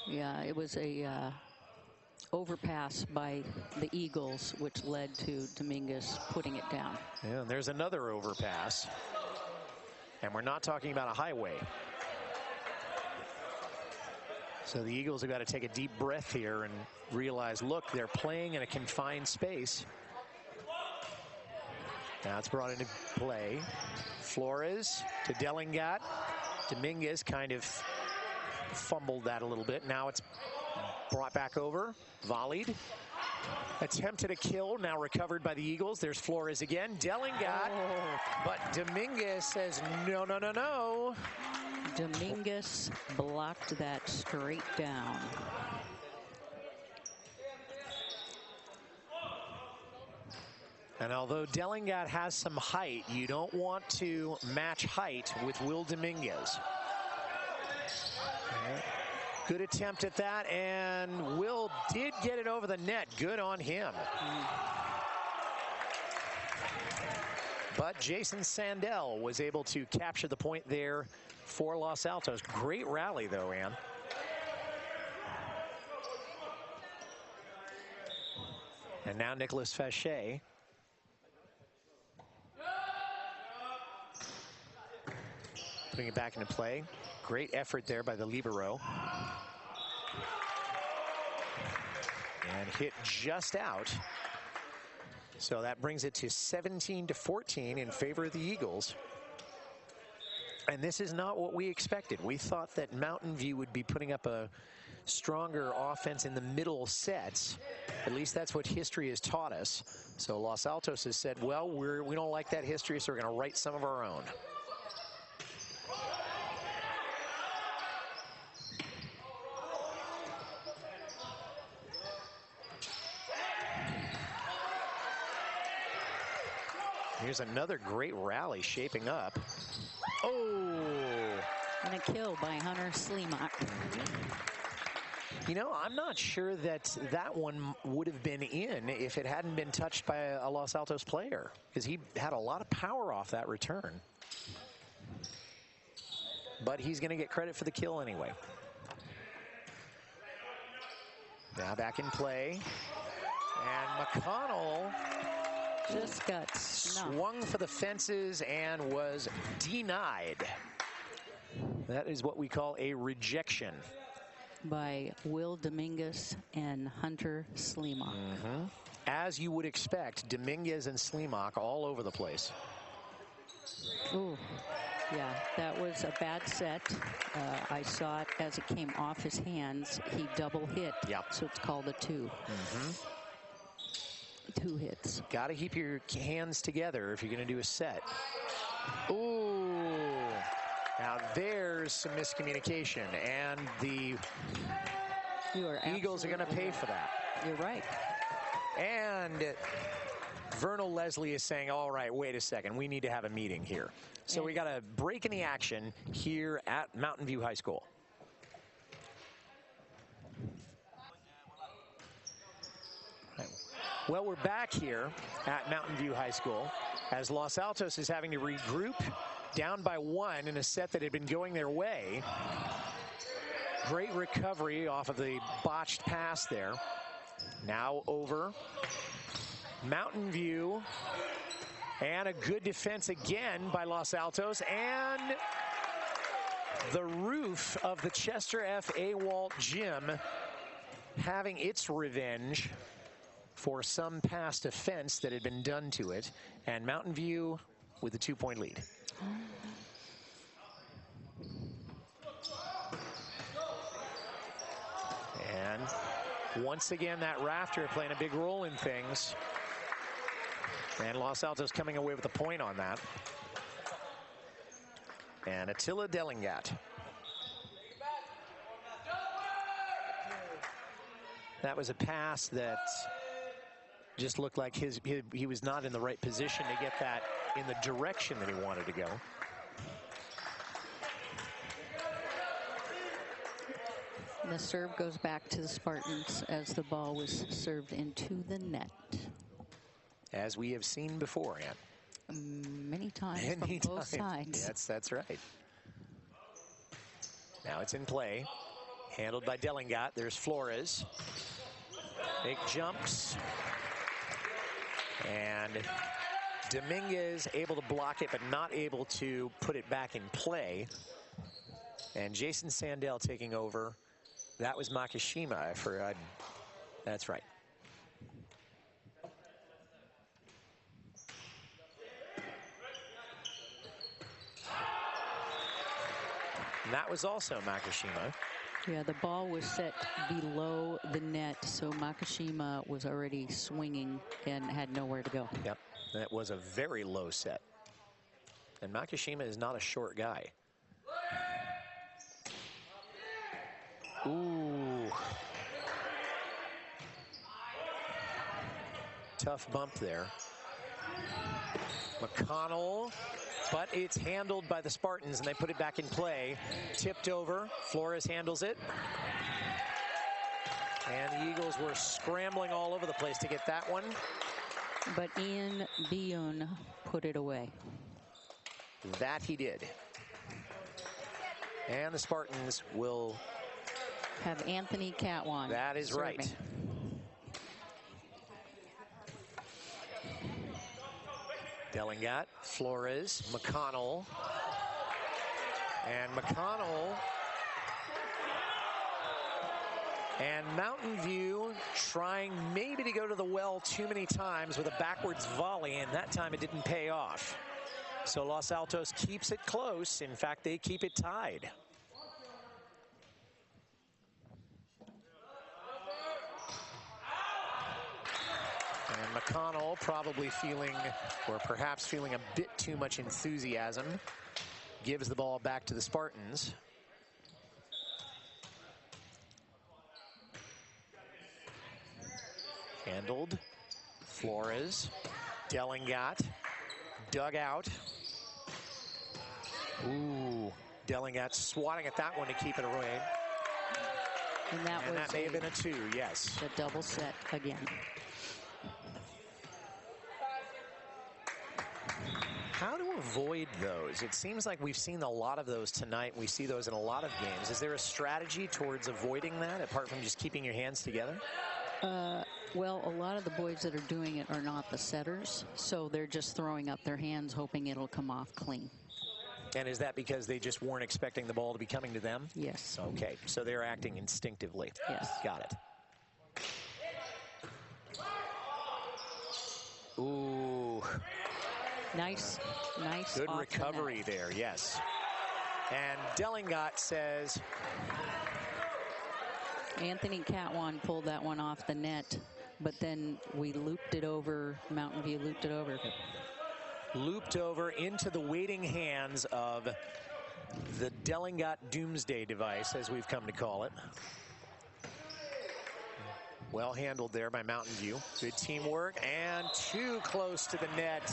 Yeah, it was a overpass by the Eagles, which led to Dominguez putting it down. Yeah, and there's another overpass. And we're not talking about a highway. So the Eagles have got to take a deep breath here and realize, look, they're playing in a confined space. Now it's brought into play. Flores to Dellingat. Dominguez kind of fumbled that a little bit. Now it's brought back over, volleyed. Attempted a kill, now recovered by the Eagles. There's Flores again. Dellingat, but Dominguez says no, no, no, no. Dominguez blocked that straight down. And although Dellingat has some height, you don't want to match height with Will Dominguez. Good attempt at that, and Will did get it over the net. Good on him. But Jason Sandell was able to capture the point there for Los Altos. Great rally, though, Ann. And now Nicholas Fachet. Putting it back into play. Great effort there by the libero. And hit just out. So that brings it to 17-14 in favor of the Eagles. And this is not what we expected. We thought that Mountain View would be putting up a stronger offense in the middle sets. At least that's what history has taught us. So Los Altos has said, well, we don't like that history, so we're going to write some of our own. Here's another great rally shaping up. Oh! And a kill by Hunter Sleemak. You know, I'm not sure that that one would have been in if it hadn't been touched by a Los Altos player, because he had a lot of power off that return. But he's going to get credit for the kill anyway. Now back in play. And McConnell just got swung for the fences and was denied. That is what we call a rejection. By Will Dominguez and Hunter Sleemak. As you would expect, Dominguez and Sleemak all over the place. Ooh, yeah, that was a bad set. I saw it as it came off his hands. He double hit, so it's called a two. 2 hits. Got to keep your hands together if you're going to do a set. Ooh. Now there's some miscommunication, and the Eagles are going to pay for that. You're right. And Vernal Leslie is saying, all right, wait a second, we need to have a meeting here. So we got a break in the action here at Mountain View High School. Well, we're back here at Mountain View High School as Los Altos is having to regroup, down by 1 in a set that had been going their way. Great recovery off of the botched pass there. Now over. Mountain View. And a good defense again by Los Altos. And the roof of the Chester F. Awalt Gym having its revenge for some past offense that had been done to it. And Mountain View with a 2-point lead. And once again, that rafter playing a big role in things. And Los Altos coming away with a point on that. And Attila Delingat. That was a pass that just looked like he was not in the right position to get that in the direction that he wanted to go. The serve goes back to the Spartans as the ball was served into the net. As we have seen before, Ann. Many times from both sides. That's right. Now it's in play. Handled by Delingat. There's Flores. Big jumps. And Dominguez able to block it, but not able to put it back in play. And Jason Sandell taking over. That was Makishima. That's right. And that was also Makishima. Yeah, the ball was set below the net, so Makishima was already swinging and had nowhere to go. Yep, that was a very low set. And Makishima is not a short guy. Ooh. Tough bump there. McConnell, but it's handled by the Spartans, and they put it back in play. Tipped over. Flores handles it. And the Eagles were scrambling all over the place to get that one. But Ian Biyun put it away. That he did. And the Spartans will have Anthony Catwan. That is serving. Right. Delingat, Flores, McConnell. And McConnell. And Mountain View trying maybe to go to the well too many times with a backwards volley, and that time it didn't pay off. So Los Altos keeps it close. In fact, they keep it tied. And McConnell probably feeling, or perhaps feeling a bit too much enthusiasm, gives the ball back to the Spartans. Handled. Flores. Delingat. dug out. Ooh, Dellingat swatting at that one to keep it away. And that may have been a 2, yes. The double set again. How to avoid those? It seems like we've seen a lot of those tonight. We see those in a lot of games. Is there a strategy towards avoiding that, apart from just keeping your hands together? Well, a lot of the boys that are doing it are not the setters, so they're just throwing up their hands, hoping it'll come off clean. And is that because they just weren't expecting the ball to be coming to them? Yes. Okay, so they're acting instinctively. Yes. Got it. Ooh. Nice. Good recovery there, yes. And Dellingat says... Anthony Catwan pulled that one off the net, but then we looped it over. Mountain View looped it over. Looped over into the waiting hands of the Dellingat Doomsday device, as we've come to call it. Well handled there by Mountain View. Good teamwork, and too close to the net.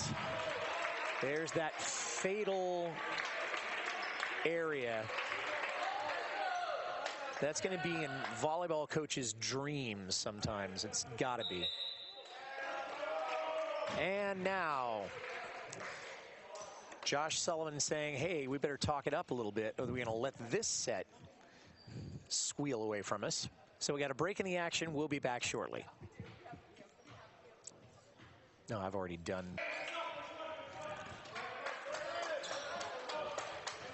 There's that fatal area. That's going to be in volleyball coaches' dreams sometimes. It's got to be. And now, Josh Sullivan saying, hey, we better talk it up a little bit, or we're going to let this set squeal away from us. So we got a break in the action. We'll be back shortly. No, I've already done.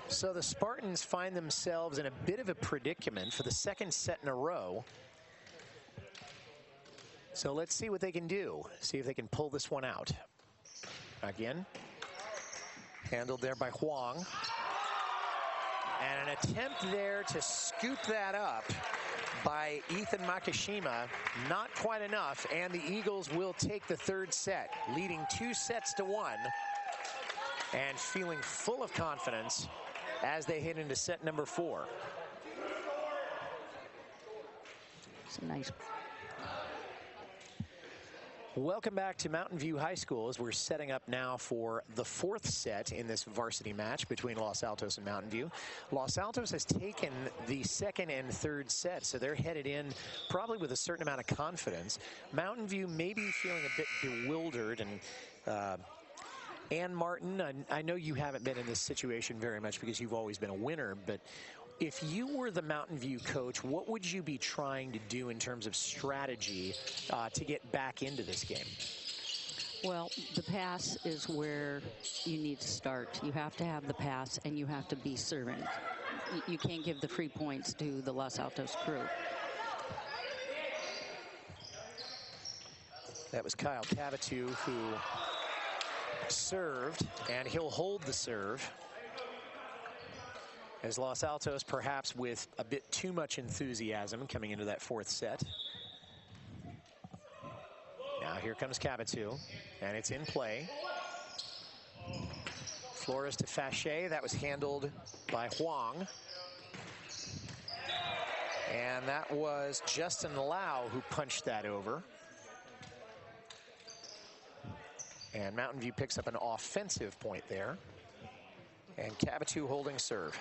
So the Spartans find themselves in a bit of a predicament for the second set in a row. So let's see what they can do. See if they can pull this one out. Again, handled there by Huang. And an attempt there to scoop that up by Ethan Makishima. Not quite enough, and the Eagles will take the third set, leading 2-1, and feeling full of confidence as they head into set number 4. It's a nice. Welcome back to Mountain View High School as we're setting up now for the 4th set in this varsity match between Los Altos and Mountain View. Los Altos has taken the 2nd and 3rd set, so they're headed in probably with a certain amount of confidence. Mountain View may be feeling a bit bewildered, and Ann Martin, I know you haven't been in this situation very much because you've always been a winner, but if you were the Mountain View coach, what would you be trying to do in terms of strategy to get back into this game? Well, the pass is where you need to start. You have to have the pass, and you have to be serving. You can't give the free points to the Los Altos crew. That was Kyle Cavatu who served, and he'll hold the serve as Los Altos perhaps with a bit too much enthusiasm coming into that 4th set. Now here comes Cavatu, and it's in play. Flores to Fache. That was handled by Huang. And that was Justin Lau who punched that over. And Mountain View picks up an offensive point there. And Cavatu holding serve.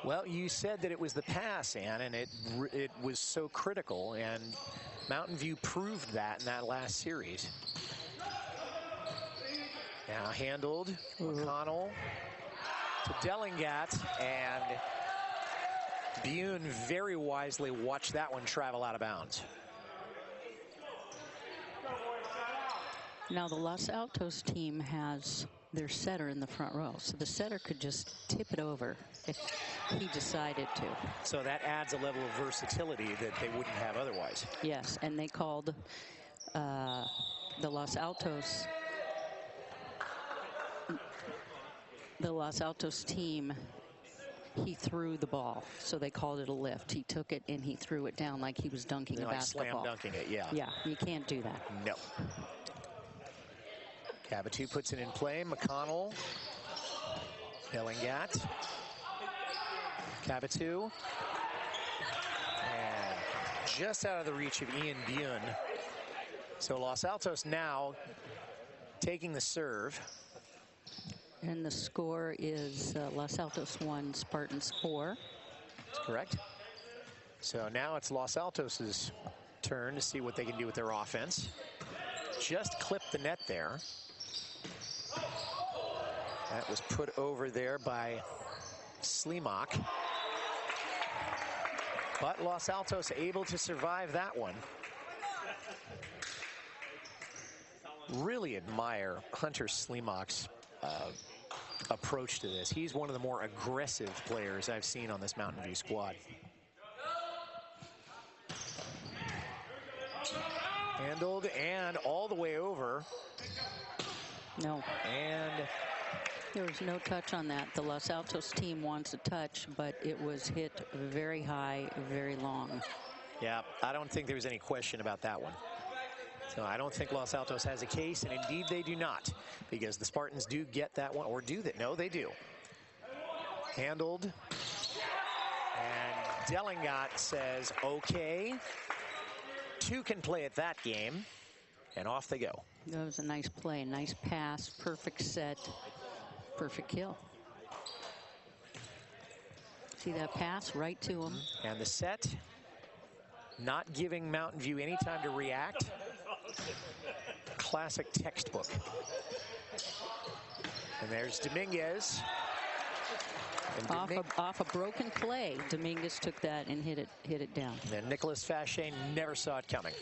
Well, you said that it was the pass, Ann, and it was so critical, and Mountain View proved that in that last series. Now handled, McConnell to Dellingat, and Bune very wisely watched that one travel out of bounds. Now the Los Altos team has their setter in the front row, so the setter could just tip it over if he decided to. So that adds a level of versatility that they wouldn't have otherwise. Yes, and they called the Los Altos team, he threw the ball, so they called it a lift. He took it and he threw it down like he was dunking a basketball. Slam dunking it, yeah. Yeah, you can't do that. No. Cavatu puts it in play. McConnell. Dellingat. Cavatu. And just out of the reach of Ian Bune. So Los Altos now taking the serve. And the score is Los Altos 1, Spartans 4. That's correct. So now it's Los Altos' turn to see what they can do with their offense. Just clipped the net there. That was put over there by Slimak. But Los Altos able to survive that one. Really admire Hunter Slimak's approach to this. He's one of the more aggressive players I've seen on this Mountain View squad. Handled and all the way over. No. And there was no touch on that. The Los Altos team wants a touch, but it was hit very high, very long. Yeah, I don't think there's any question about that one. So I don't think Los Altos has a case, and indeed they do not, because the Spartans do get that one, or do that? No, they do. Handled. And Delingat says, okay. Two can play at that game, and off they go. That was a nice play, nice pass, perfect set, perfect kill. See that pass right to him. And the set, not giving Mountain View any time to react. Classic textbook. And there's Dominguez. And off a broken play, Dominguez took that and hit it down. And Nicholas Fachet never saw it coming.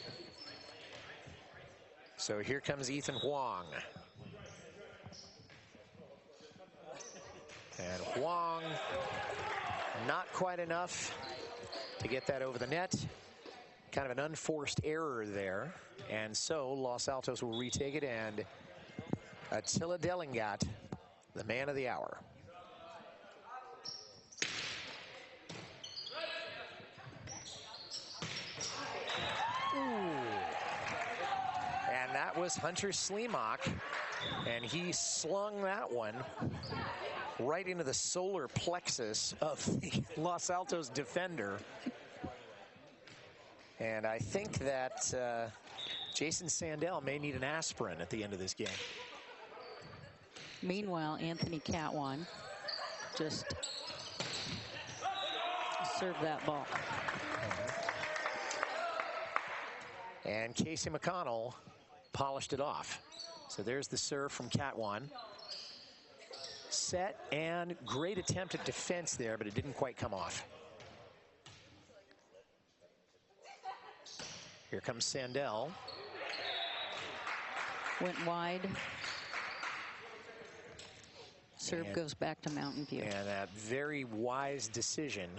So here comes Ethan Huang. And Huang, not quite enough to get that over the net. Kind of an unforced error there. And so Los Altos will retake it, and Attila Delingat, the man of the hour. Ooh. And that was Hunter Slimak, and he slung that one right into the solar plexus of the Los Altos defender. And I think that Jason Sandell may need an aspirin at the end of this game. Meanwhile, Anthony Catwan just served that ball. And Casey McConnell polished it off. So there's the serve from Catwan. Set and great attempt at defense there, but it didn't quite come off. Here comes Sandell. Went wide. Serve goes back to Mountain View. And a very wise decision.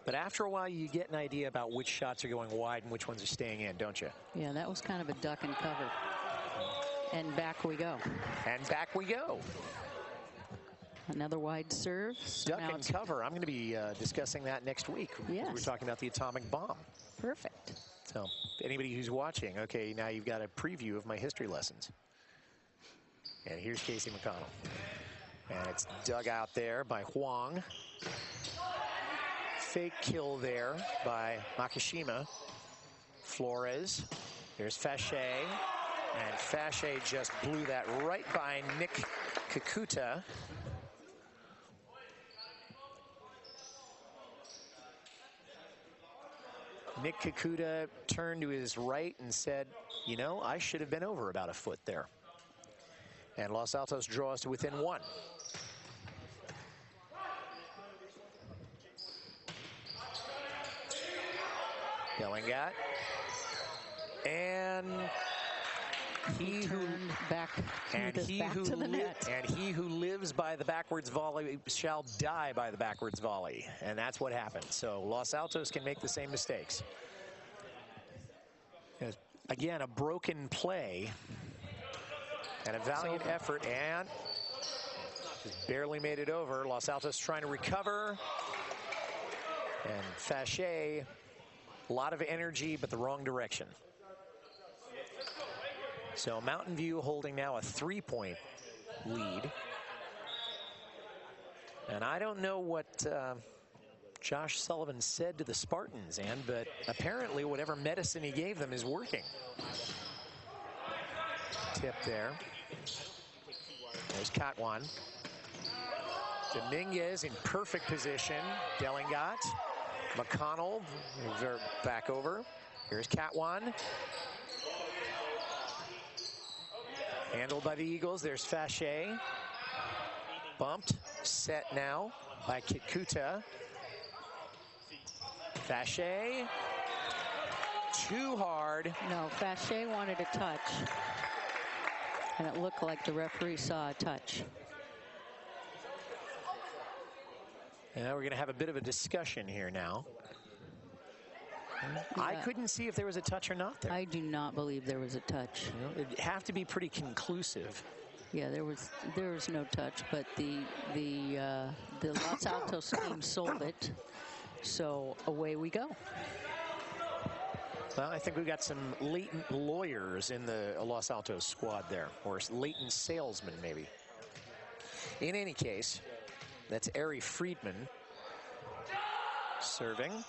But after a while, you get an idea about which shots are going wide and which ones are staying in, don't you? Yeah, that was kind of a duck and cover. And back we go. And back we go. Another wide serve. Duck and cover. I'm going to be discussing that next week. Yes. We're talking about the atomic bomb. Perfect. So anybody who's watching, okay, now you've got a preview of my history lessons. And here's Casey McConnell. And it's dug out there by Huang. Fake kill there by Makishima. Flores. Here's Fachet. And Fachet just blew that right by Nick Kakuta. Nick Kakuta turned to his right and said, you know, I should have been over about a foot there. And Los Altos draws to within one. Delingat. And he who lives by the backwards volley shall die by the backwards volley, and that's what happened. So Los Altos can make the same mistakes. Again, a broken play and a valiant effort, and just barely made it over. Los Altos trying to recover, and Fachet, a lot of energy, but the wrong direction. So Mountain View holding now a 3-point lead. And I don't know what Josh Sullivan said to the Spartans, but apparently whatever medicine he gave them is working. tip there. There's Katwan. Dominguez in perfect position. Delingat. McConnell moves her back over. Here's Katwan. Handled by the Eagles. There's Fache. Bumped. Set now by Kikuta. Fache. Too hard. No, Fache wanted a touch. And it looked like the referee saw a touch. Now we're going to have a bit of a discussion here now. Yeah. I couldn't see if there was a touch or not there. I do not believe there was a touch. You know, it'd have to be pretty conclusive. Yeah, there was no touch, but the Los Altos team sold it. So away we go. Well, I think we've got some latent lawyers in the Los Altos squad there, or latent salesmen maybe. In any case, that's Ari Friedman serving.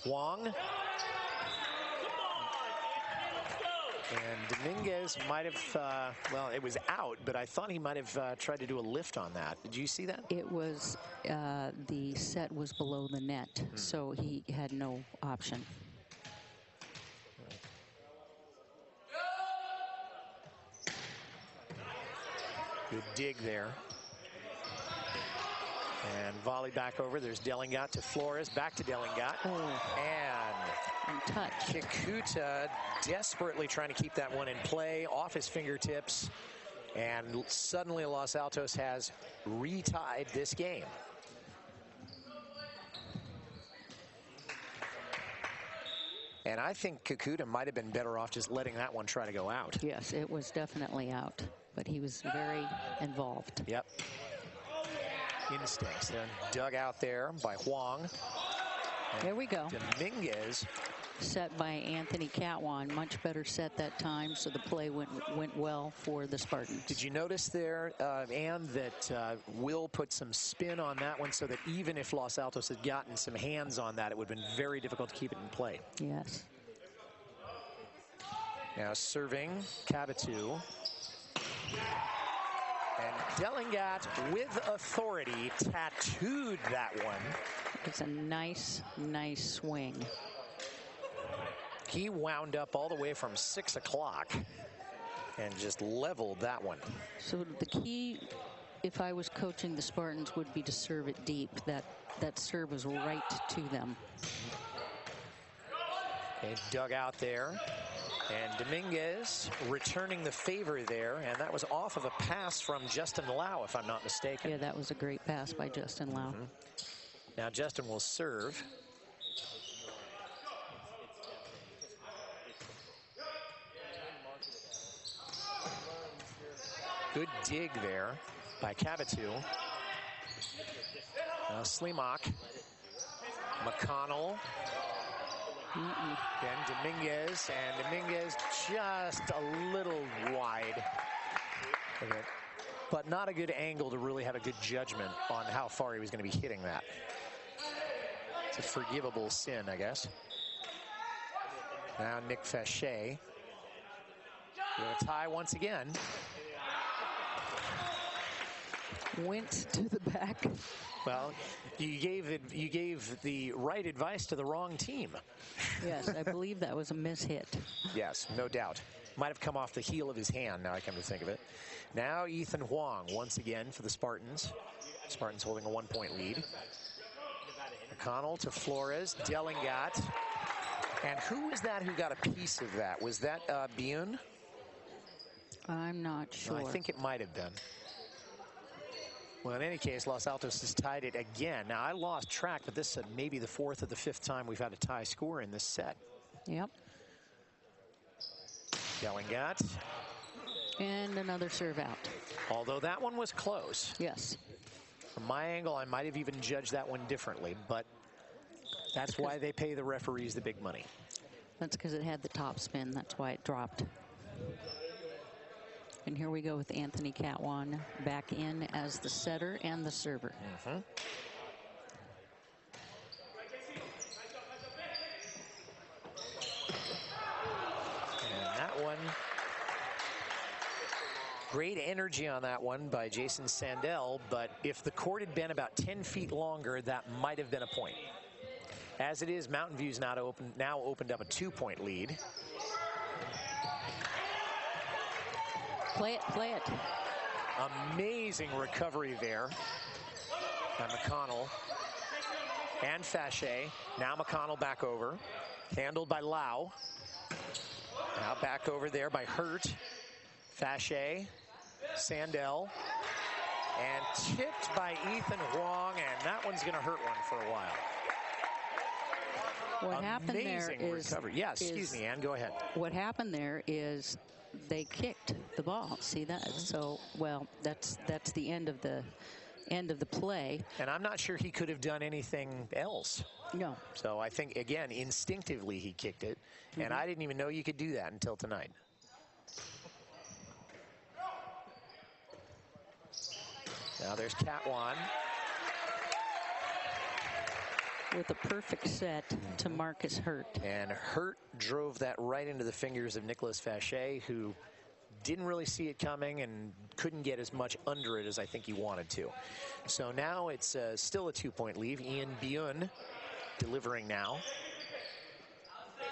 Huang. And Dominguez might have, well, it was out, but I thought he might have tried to do a lift on that. Did you see that? It was, the set was below the net, so he had no option. Good dig there. And volley back over. There's Delingat to Flores. Back to Delingat. Oh. And touch. Kikuta desperately trying to keep that one in play off his fingertips. And suddenly Los Altos has retied this game. And I think Kikuta might have been better off just letting that one try to go out. Yes, it was definitely out, but he was very involved. Yep. Instincts. Then dug out there by Huang. And there we go. Dominguez. Set by Anthony Katwan. Much better set that time, so the play went well for the Spartans. Did you notice there, Ann, that Will put some spin on that one so that even if Los Altos had gotten some hands on that, it would have been very difficult to keep it in play. Yes. Now serving Kabitu. And Delingat, with authority, tattooed that one. It's a nice, nice swing. He wound up all the way from 6 o'clock and just leveled that one. So the key, if I was coaching the Spartans, would be to serve it deep. That serve was right to them. Okay, dug out there. And Dominguez returning the favor there, and that was off of a pass from Justin Lau, if I'm not mistaken. Yeah, that was a great pass by Justin Lau. Now Justin will serve. Good dig there by Kabitu. Now Slimak. McConnell. Then Dominguez, and Dominguez just a little wide. Okay. But not a good angle to really have a good judgment on how far he was going to be hitting that. It's a forgivable sin, I guess. Now Nick Fache. We'll tie once again. Went to the back. Well, you gave the right advice to the wrong team. Yes, I believe that was a mishit. Yes, no doubt. Might have come off the heel of his hand, now I come to think of it. Now Ethan Huang once again for the Spartans. Spartans holding a 1-point lead. McConnell to Flores, Delingat. And who was that who got a piece of that? Was that Bune? I'm not sure. No, I think it might have been. Well, in any case, Los Altos has tied it again. Now, I lost track, but this is maybe the 4th or the 5th time we've had a tie score in this set. Yep. Delingat. And another serve out. Although that one was close. Yes. From my angle, I might have even judged that one differently, but that's why they pay the referees the big money. That's because it had the top spin. That's why it dropped. And here we go with Anthony Katwan back in as the setter and the server. Great energy on that one by Jason Sandell, but if the court had been about 10 feet longer, that might have been a point. As it is, Mountain View's now opened up a 2-point lead. Play it, play it. Amazing recovery there by McConnell and Fachet. Now McConnell back over, handled by Lau. Now back over there by Hurt, Fachet, Sandell, and tipped by Ethan Huang, and that one's going to hurt one for a while. What happened there is recovery. Yeah, excuse me, Ann, go ahead. What happened there is they kicked the ball. See that? So, well, that's the end of the play. And I'm not sure he could have done anything else. No. So I think, again, instinctively he kicked it, and I didn't even know you could do that until tonight. Now there's Catwan. With a perfect set to Marcus Hurt. And Hurt drove that right into the fingers of Nicholas Fachet, who didn't really see it coming and couldn't get as much under it as I think he wanted to. So now it's still a 2-point lead. Ian Byun delivering now.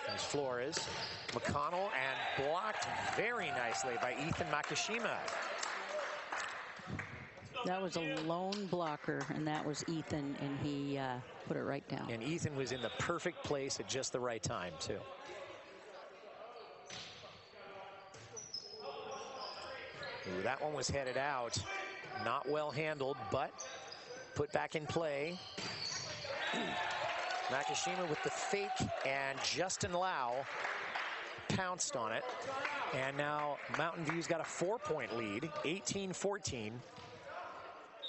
There's Flores. McConnell, and blocked very nicely by Ethan Makishima. That was a lone blocker, and that was Ethan, and he put it right down. And Ethan was in the perfect place at just the right time, too. Ooh, that one was headed out. Not well handled, but put back in play. Makishima with the fake, and Justin Lau pounced on it. And now Mountain View's got a 4-point lead, 18-14.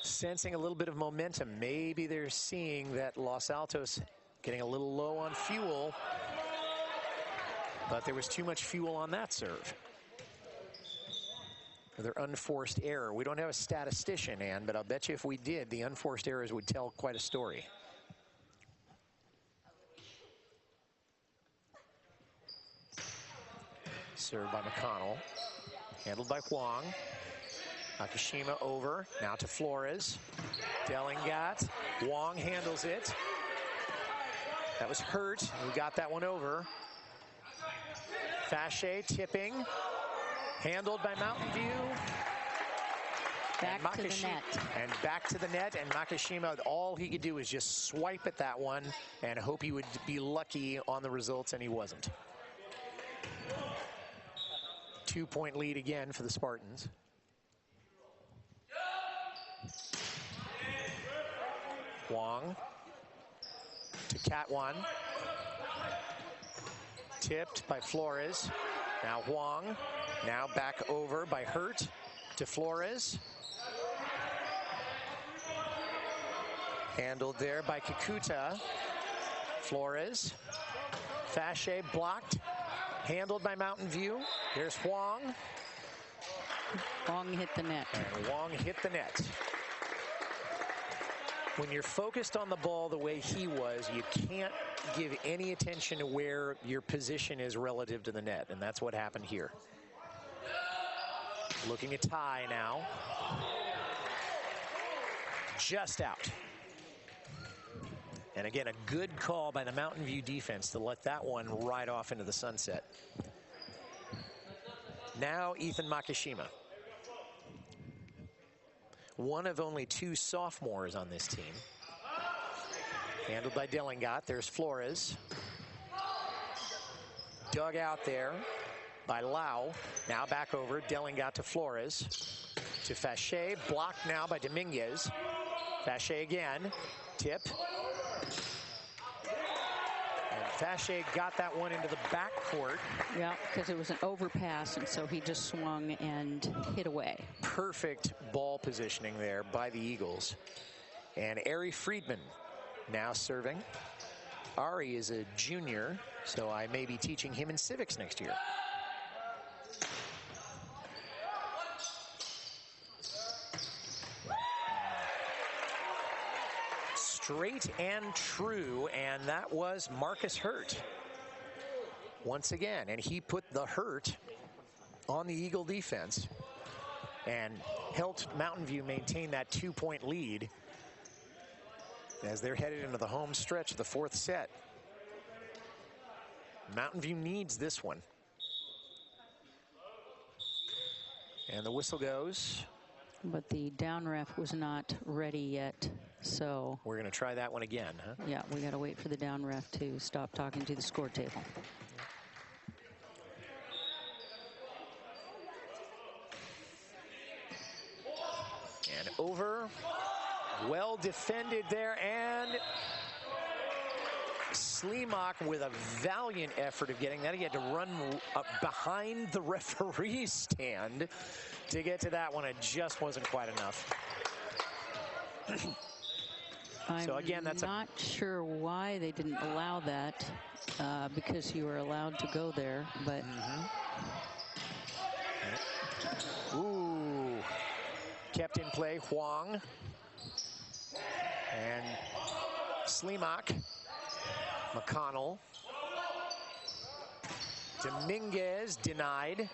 Sensing a little bit of momentum. Maybe they're seeing that Los Altos getting a little low on fuel, but there was too much fuel on that serve. Another unforced error. We don't have a statistician, Ann, but I'll bet you if we did, the unforced errors would tell quite a story. Served by McConnell, handled by Huang. Makishima over, now to Flores. Dellingat, Huang handles it. That was Hurt, who got that one over. Fachet tipping, handled by Mountain View. Back to the net. And back to the net, and Makishima, all he could do was just swipe at that one and hope he would be lucky on the results, and he wasn't. 2-point lead again for the Spartans. Huang to Catwan. Tipped by Flores. Now Huang. Now back over by Hurt to Flores. Handled there by Kikuta. Flores. Fachet blocked. Handled by Mountain View. Here's Huang. Huang hit the net. And Huang hit the net. When you're focused on the ball the way he was, you can't give any attention to where your position is relative to the net, and that's what happened here. Looking at tie now. Just out. And again, a good call by the Mountain View defense to let that one ride off into the sunset. Now Ethan Makishima. One of only 2 sophomores on this team. Handled by Dellingat. There's Flores. Dug out there by Lau. Now back over. Dellingat to Flores. To Fachet. Blocked now by Dominguez. Fachet again. Tip. And Fachet got that one into the backcourt. Yeah, because it was an overpass, and so he just swung and hit away. Perfect ball positioning there by the Eagles. And Ari Friedman now serving. Ari is a junior, so I may be teaching him in civics next year. Straight and true, and that was Marcus Hurt once again, and he put the hurt on the Eagle defense and helped Mountain View maintain that 2-point lead as they're headed into the home stretch of the 4th set. Mountain View needs this one. And the whistle goes. But the down ref was not ready yet, so. We're going to try that one again, huh? Yeah, we got to wait for the down ref to stop talking to the score table. And over. Well defended there, and Slimak with a valiant effort of getting that. He had to run up behind the referee's stand to get to that one. It just wasn't quite enough. So again, that's not sure why they didn't allow that, because you were allowed to go there, but. Ooh, kept in play, Huang. And Slimak, McConnell, Dominguez denied.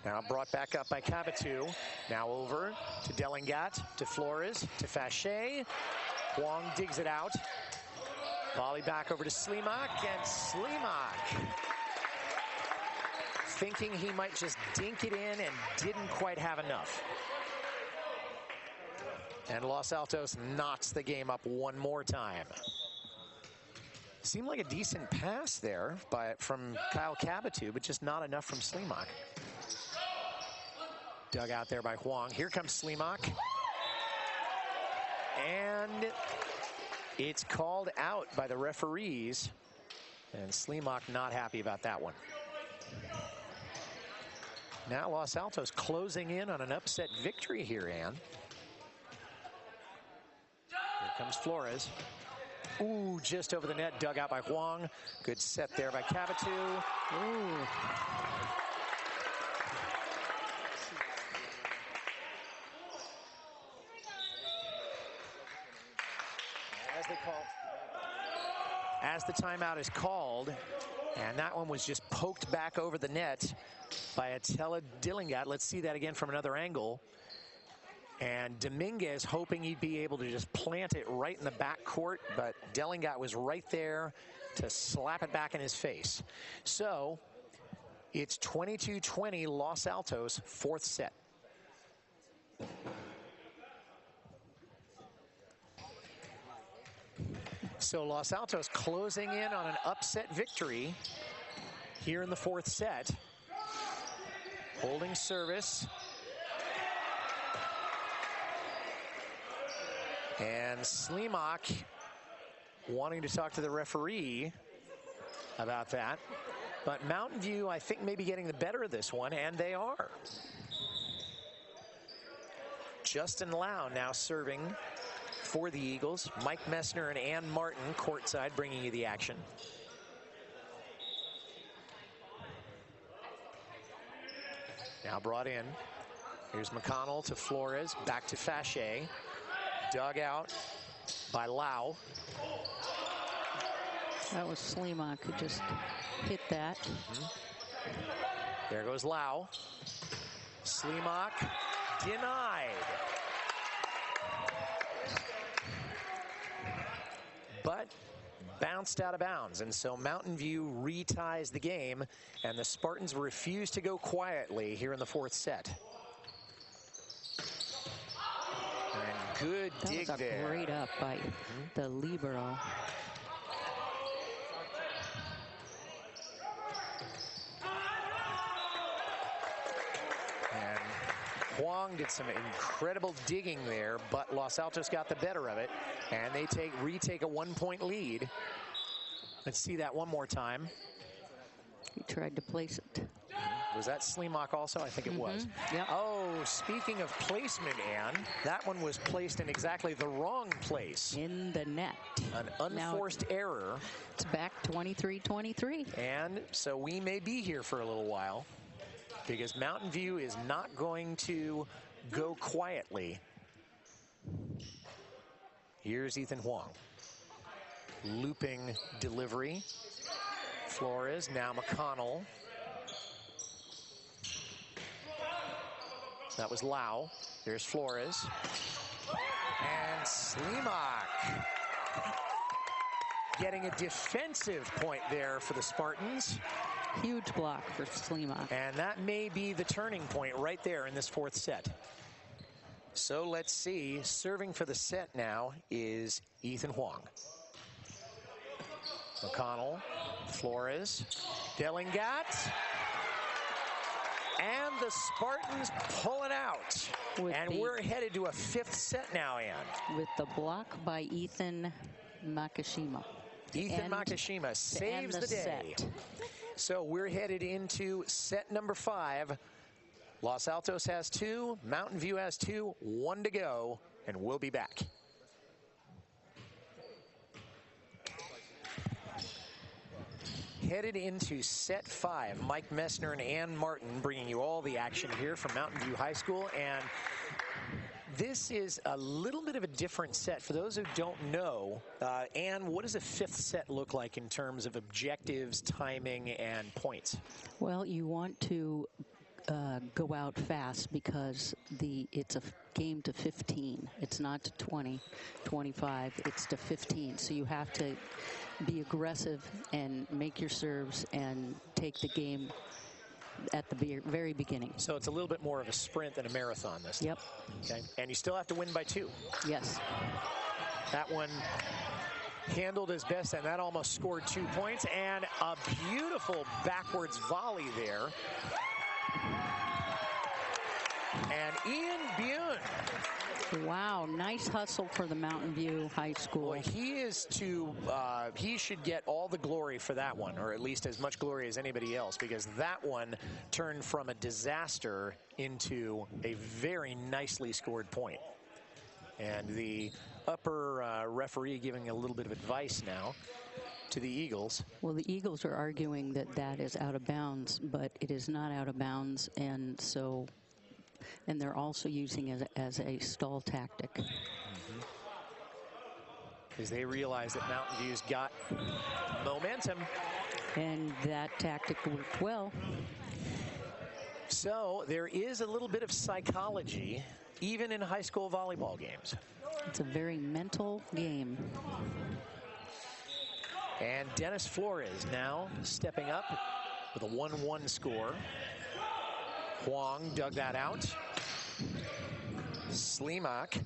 Now brought back up by Cabattu. Now over to Delingat, to Flores, to Fachet. Huang digs it out. Volley back over to Slimak, and Slimak thinking he might just dink it in and didn't quite have enough. And Los Altos knocks the game up one more time. Seemed like a decent pass there from Kyle Cabattu, but just not enough from Slimak. Dug out there by Huang. Here comes Slimak. And it's called out by the referees. And Slimak not happy about that one. Now Los Altos closing in on an upset victory here, Ann. Here comes Flores. Ooh, just over the net, dug out by Huang. Good set there by Cabattu. Ooh. As the timeout is called, and that one was just poked back over the net by Attila Dillingat. Let's see that again from another angle. And Dominguez hoping he'd be able to just plant it right in the back court, but Dillingat was right there to slap it back in his face. So it's 22-20 Los Altos, 4th set. So Los Altos closing in on an upset victory here in the 4th set. Holding service. And Slimak wanting to talk to the referee about that. But Mountain View, I think, maybe getting the better of this one, and they are. Justin Lau now serving for the Eagles. Mike Messner and Ann Martin courtside bringing you the action. Now brought in. Here's McConnell to Flores, back to Fachet. Dug out by Lau. That was Slimak who just hit that. There goes Lau. Slimak denied. But bounced out of bounds, and so Mountain View reties the game, and the Spartans refuse to go quietly here in the 4th set. And good dig there. That was a great up by the libero. And Huang did some incredible digging there, but Los Altos got the better of it, and they retake a 1-point lead. Let's see that one more time. He tried to place it. Was that Slimak also? I think it was. Yep. Oh, speaking of placement, Ann, that one was placed in exactly the wrong place. In the net. An unforced error. It's back 23-23. And so we may be here for a little while, because Mountain View is not going to go quietly. Here's Ethan Huang. Looping delivery. Flores, now McConnell. That was Lau. There's Flores. And Slimak getting a defensive point there for the Spartans. Huge block for Slimak. And that may be the turning point right there in this fourth set. So let's see. Serving for the set now is Ethan Huang. McConnell, Flores, Delingat. And the Spartans pull it out. And we're headed to a fifth set now, Ann. With the block by Ethan Makashima. Ethan Makashima saves the day. Set. So we're headed into set number 5. Los Altos has 2, Mountain View has 2, 1 to go, and we'll be back. Headed into set 5. Mike Messner and Ann Martin bringing you all the action here from Mountain View High School. And this is a little bit of a different set. For those who don't know, Ann, what does a fifth set look like in terms of objectives, timing, and points? Well, you want to go out fast because it's a game to 15. It's not to 20, 25. It's to 15. So you have to be aggressive and make your serves and take the game at the very beginning. So it's a little bit more of a sprint than a marathon this time. Yep. Okay. And you still have to win by 2. Yes. That one handled as best, and that almost scored 2 points. And a beautiful backwards volley there. And Ian Bune. Wow, nice hustle for the Mountain View High School. Boy, he should get all the glory for that one, or at least as much glory as anybody else, because that one turned from a disaster into a very nicely scored point. And the upper referee giving a little bit of advice now to the Eagles. Well, the Eagles are arguing that that is out of bounds, but it is not out of bounds, and so... And they're also using it as a stall tactic. Because they realize that Mountain View's got momentum. And that tactic worked well. So there is a little bit of psychology, even in high school volleyball games. It's a very mental game. And Dennis Flores now stepping up with a 1-1 score. Huang dug that out. Slimak.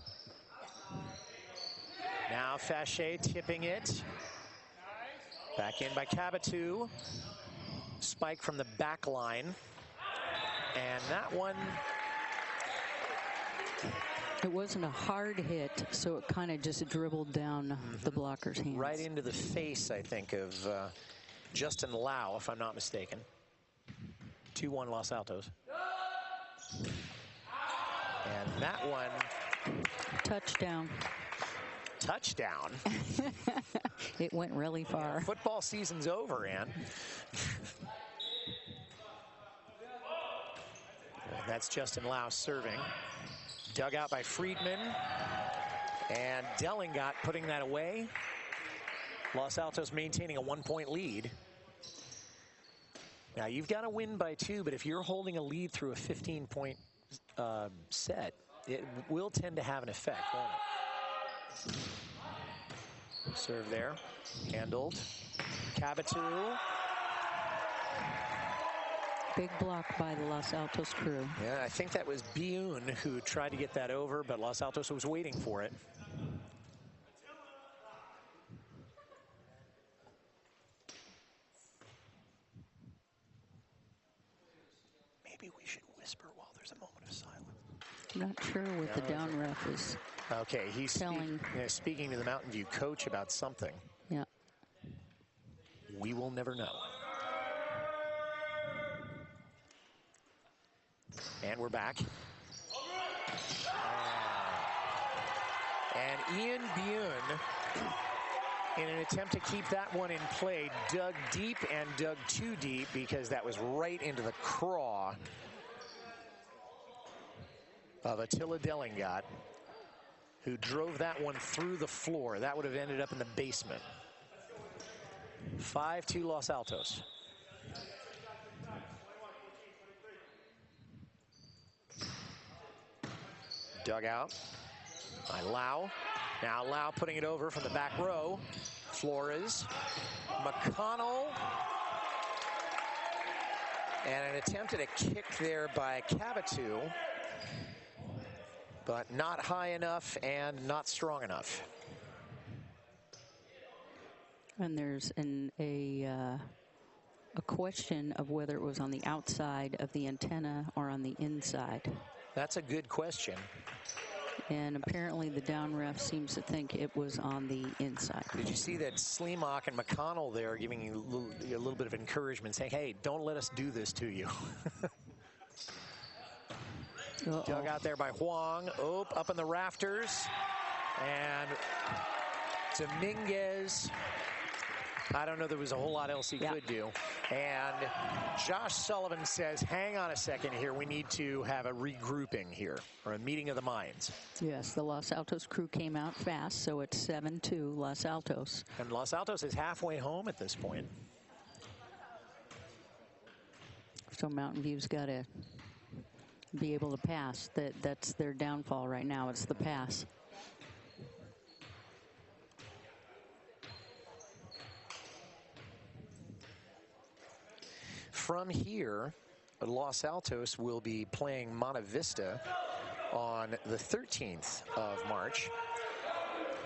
Now Fache tipping it. Back in by Cabatu. Spike from the back line. And that one... It wasn't a hard hit, so it kind of just dribbled down the blocker's hands. Right into the face, I think, of Justin Lau, if I'm not mistaken. 2-1 Los Altos. And that one... Touchdown. Touchdown? It went really far. Yeah, football season's over, Ann. That's Justin Lau serving. Dug out by Friedman. And Delingat putting that away. Los Altos maintaining a 1-point lead. Now, you've got to win by 2, but if you're holding a lead through a 15-point set, it will tend to have an effect, won't it? Serve there. Handled. Cabatu. Big block by the Los Altos crew. Yeah, I think that was Bune who tried to get that over, but Los Altos was waiting for it. Maybe we should whisper while there's a moment of silence. I'm not sure what the down ref is. Okay, he's speaking to the Mountain View coach about something. Yeah. We will never know. And we're back. And Ian Bune, in an attempt to keep that one in play, dug deep and dug too deep because that was right into the craw of Attila Delingat, who drove that one through the floor. That would have ended up in the basement. 5-2 Los Altos. Dug out by Lau. Now Lau putting it over from the back row. Flores. McConnell. And an attempt at a kick there by Cavatu, but not high enough and not strong enough. And there's a question of whether it was on the outside of the antenna or on the inside. That's a good question. And apparently the down ref seems to think it was on the inside. Did you see that Sleemock and McConnell there giving you a little bit of encouragement, saying, hey, don't let us do this to you. Dug out there by Huang. Up in the rafters. And Dominguez, I don't know there was a whole lot else he could do. And Josh Sullivan says, hang on a second here. We need to have a regrouping here, or a meeting of the minds. Yes, the Los Altos crew came out fast, so it's 7-2 Los Altos. And Los Altos is halfway home at this point. So Mountain View's got to be able to pass. That's their downfall right now. It's the pass. From here, Los Altos will be playing Monte Vista on the 13th of March.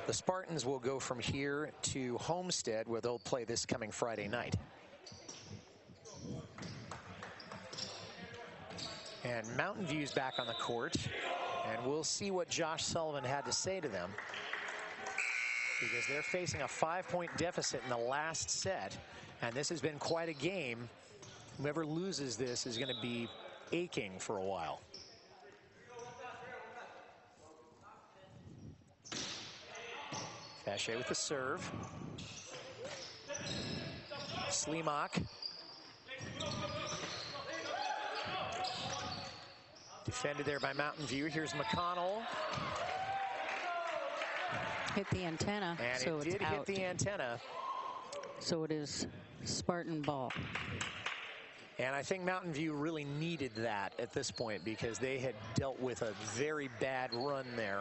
The Spartans will go from here to Homestead, where they'll play this coming Friday night. And Mountain View's back on the court, and we'll see what Josh Sullivan had to say to them, because they're facing a 5-point deficit in the last set, and this has been quite a game. Whoever loses this is going to be aching for a while. Fache with the serve. Sleemock. Defended there by Mountain View. Here's McConnell. Hit the antenna. And so it did hit the antenna. So it is Spartan ball. And I think Mountain View really needed that at this point, because they had dealt with a very bad run there.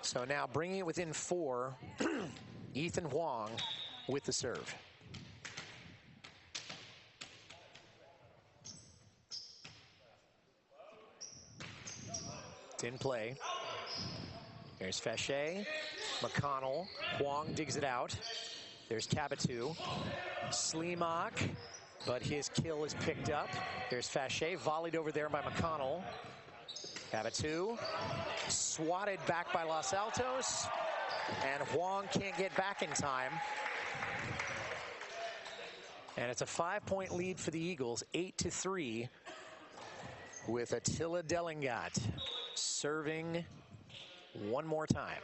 So now bringing it within 4, Ethan Huang with the serve. It's in play. There's Fache, McConnell, Huang digs it out. There's Cavatu, Sleemock, but his kill is picked up. There's Fache, volleyed over there by McConnell. Cavatu, swatted back by Los Altos, and Huang can't get back in time. And it's a 5-point lead for the Eagles, 8-3, with Attila Delingat serving one more time.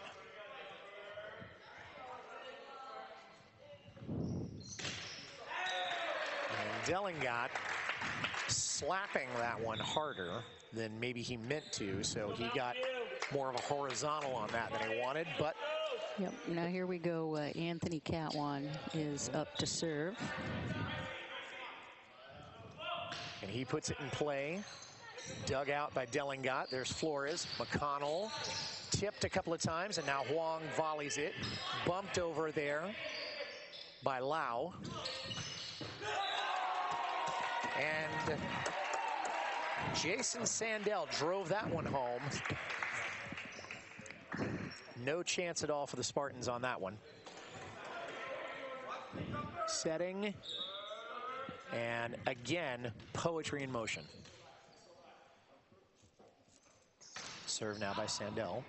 Delingat slapping that one harder than maybe he meant to, so he got more of a horizontal on that than he wanted, but... Yep, now here we go. Anthony Catwan is up to serve. And he puts it in play. Dug out by Delingat. There's Flores. McConnell tipped a couple of times, and now Huang volleys it. Bumped over there by Lau. And Jason Sandell drove that one home. No chance at all for the Spartans on that one. Setting. And again, poetry in motion. Serve now by Sandell.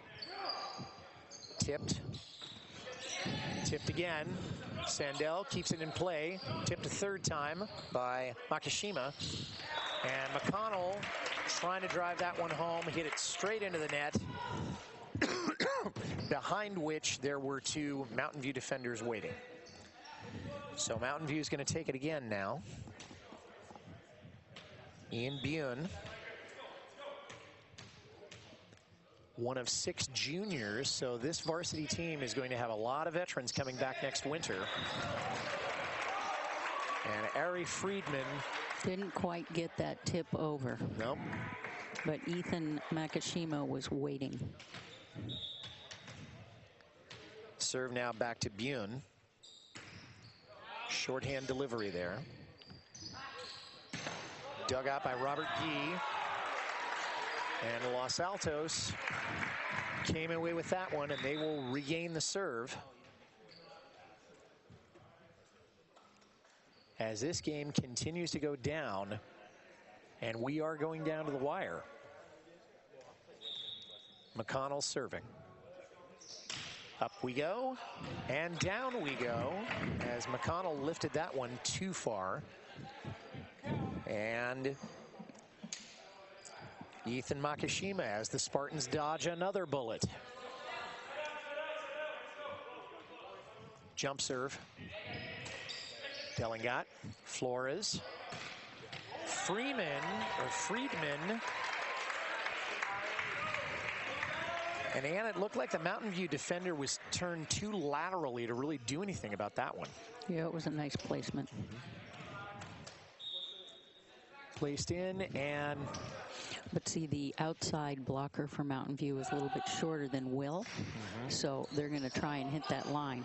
Tipped. Tipped again. Sandell keeps it in play. Tipped a third time by Makishima. And McConnell trying to drive that one home. Hit it straight into the net. Behind which there were 2 Mountain View defenders waiting. So Mountain View is going to take it again now. Ian Bune, one of 6 juniors, so this varsity team is going to have a lot of veterans coming back next winter. And Ari Friedman didn't quite get that tip over. Nope. But Ethan Makashima was waiting. Serve now back to Bune. Shorthand delivery there. Dug out by Robert Guy. And Los Altos came away with that one, and they will regain the serve. As this game continues to go down, and we are going down to the wire. McConnell serving. Up we go, and down we go, as McConnell lifted that one too far. And Ethan Makashima as the Spartans dodge another bullet. Jump serve. Dellingat, Flores, Friedman. And Ann, it looked like the Mountain View defender was turned too laterally to really do anything about that one. Yeah, it was a nice placement. Placed in, and but see, the outside blocker for Mountain View is a little bit shorter than Will, so they're going to try and hit that line.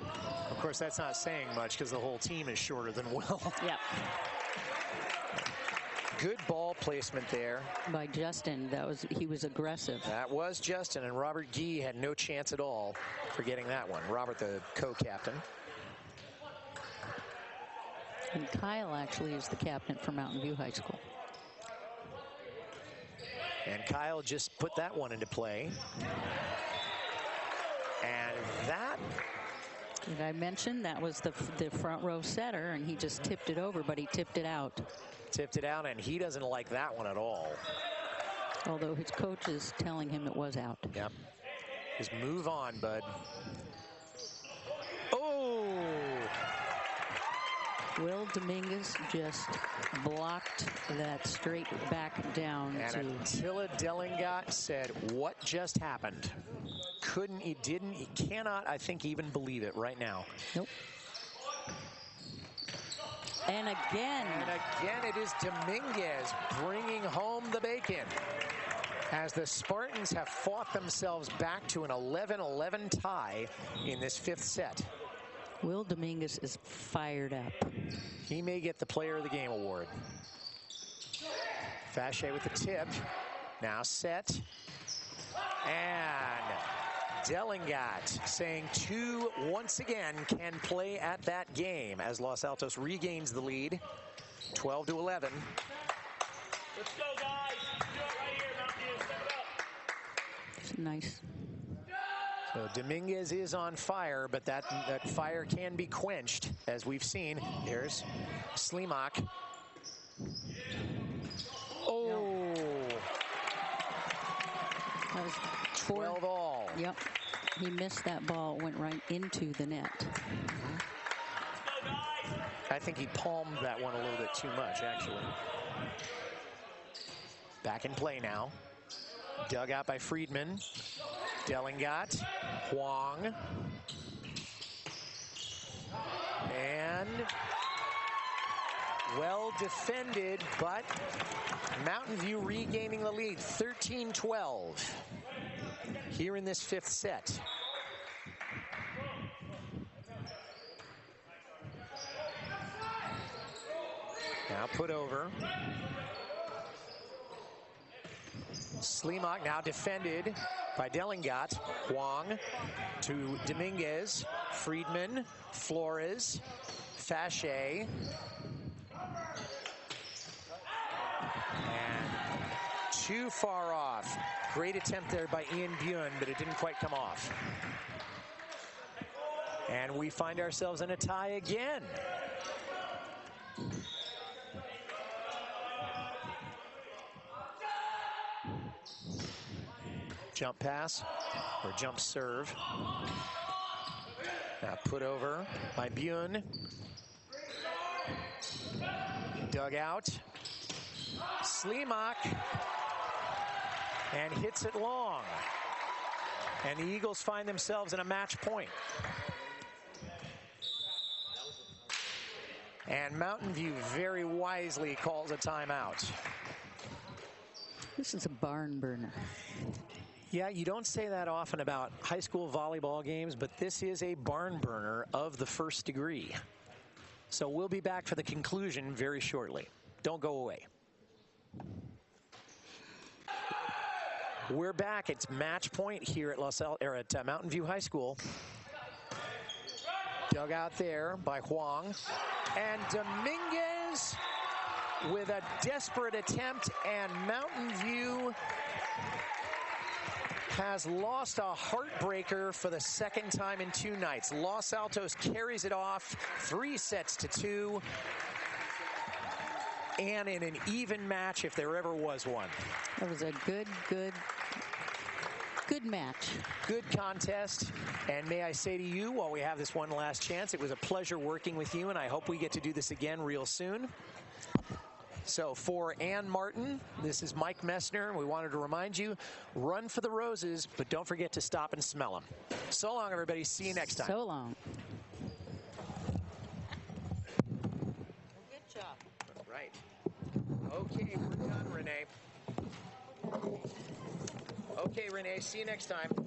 Of course, that's not saying much because the whole team is shorter than Will. Yep. Good ball placement there by Justin. He was aggressive. That was Justin, and Robert Guy had no chance at all for getting that one. Robert, the co-captain. And Kyle actually is the captain for Mountain View High School. And Kyle just put that one into play. And that... Did I mention that was the front row setter, and he just tipped it over, but he tipped it out. Tipped it out, and he doesn't like that one at all. Although his coach is telling him it was out. Yep. Just move on, bud. Oh! Will Dominguez just blocked that straight back down. And Attila Dellingat said, what just happened? He cannot, I think, even believe it right now. Nope. And again. And again, it is Dominguez bringing home the bacon. As the Spartans have fought themselves back to an 11-11 tie in this fifth set. Will Dominguez is fired up. He may get the Player of the Game award. Fache with the tip. Now set. And Dellingat saying two once again can play at that game as Los Altos regains the lead. 12-11. Let's go, guys. Do it right here, Mountain View. Step it up. It's nice. So Dominguez is on fire, but that fire can be quenched, as we've seen. Here's Slimak. Oh! That was 12 all. Yep. He missed that ball, went right into the net. I think he palmed that one a little bit too much, actually. Back in play now. Dug out by Friedman. Dellingat. Huang. And well defended, but Mountain View regaining the lead, 13-12 here in this fifth set. Now put over. Slimak now defended by Dellingat. Huang to Dominguez. Friedman. Flores. Fache. And too far off. Great attempt there by Ian Bune, but it didn't quite come off. And we find ourselves in a tie again. Jump pass or jump serve. Now put over by Bune. Dug out. Slimak. And hits it long. And the Eagles find themselves in a match point. And Mountain View very wisely calls a timeout. This is a barn burner. Yeah, you don't say that often about high school volleyball games, but this is a barn burner of the first degree. So we'll be back for the conclusion very shortly. Don't go away. We're back. It's match point here at Mountain View High School. Dug out there by Huang. And Dominguez with a desperate attempt, and Mountain View has lost a heartbreaker for the second time in 2 nights. Los Altos carries it off 3-2, and in an even match if there ever was one. That was a good match. Good contest, and may I say to you, while we have this one last chance, it was a pleasure working with you, and I hope we get to do this again real soon. So for Ann Martin, this is Mike Messner. We wanted to remind you, run for the roses, but don't forget to stop and smell them. So long, everybody. See you next time. So long. Good job. All right. Okay, we're done, Renee. Okay, Renee, see you next time.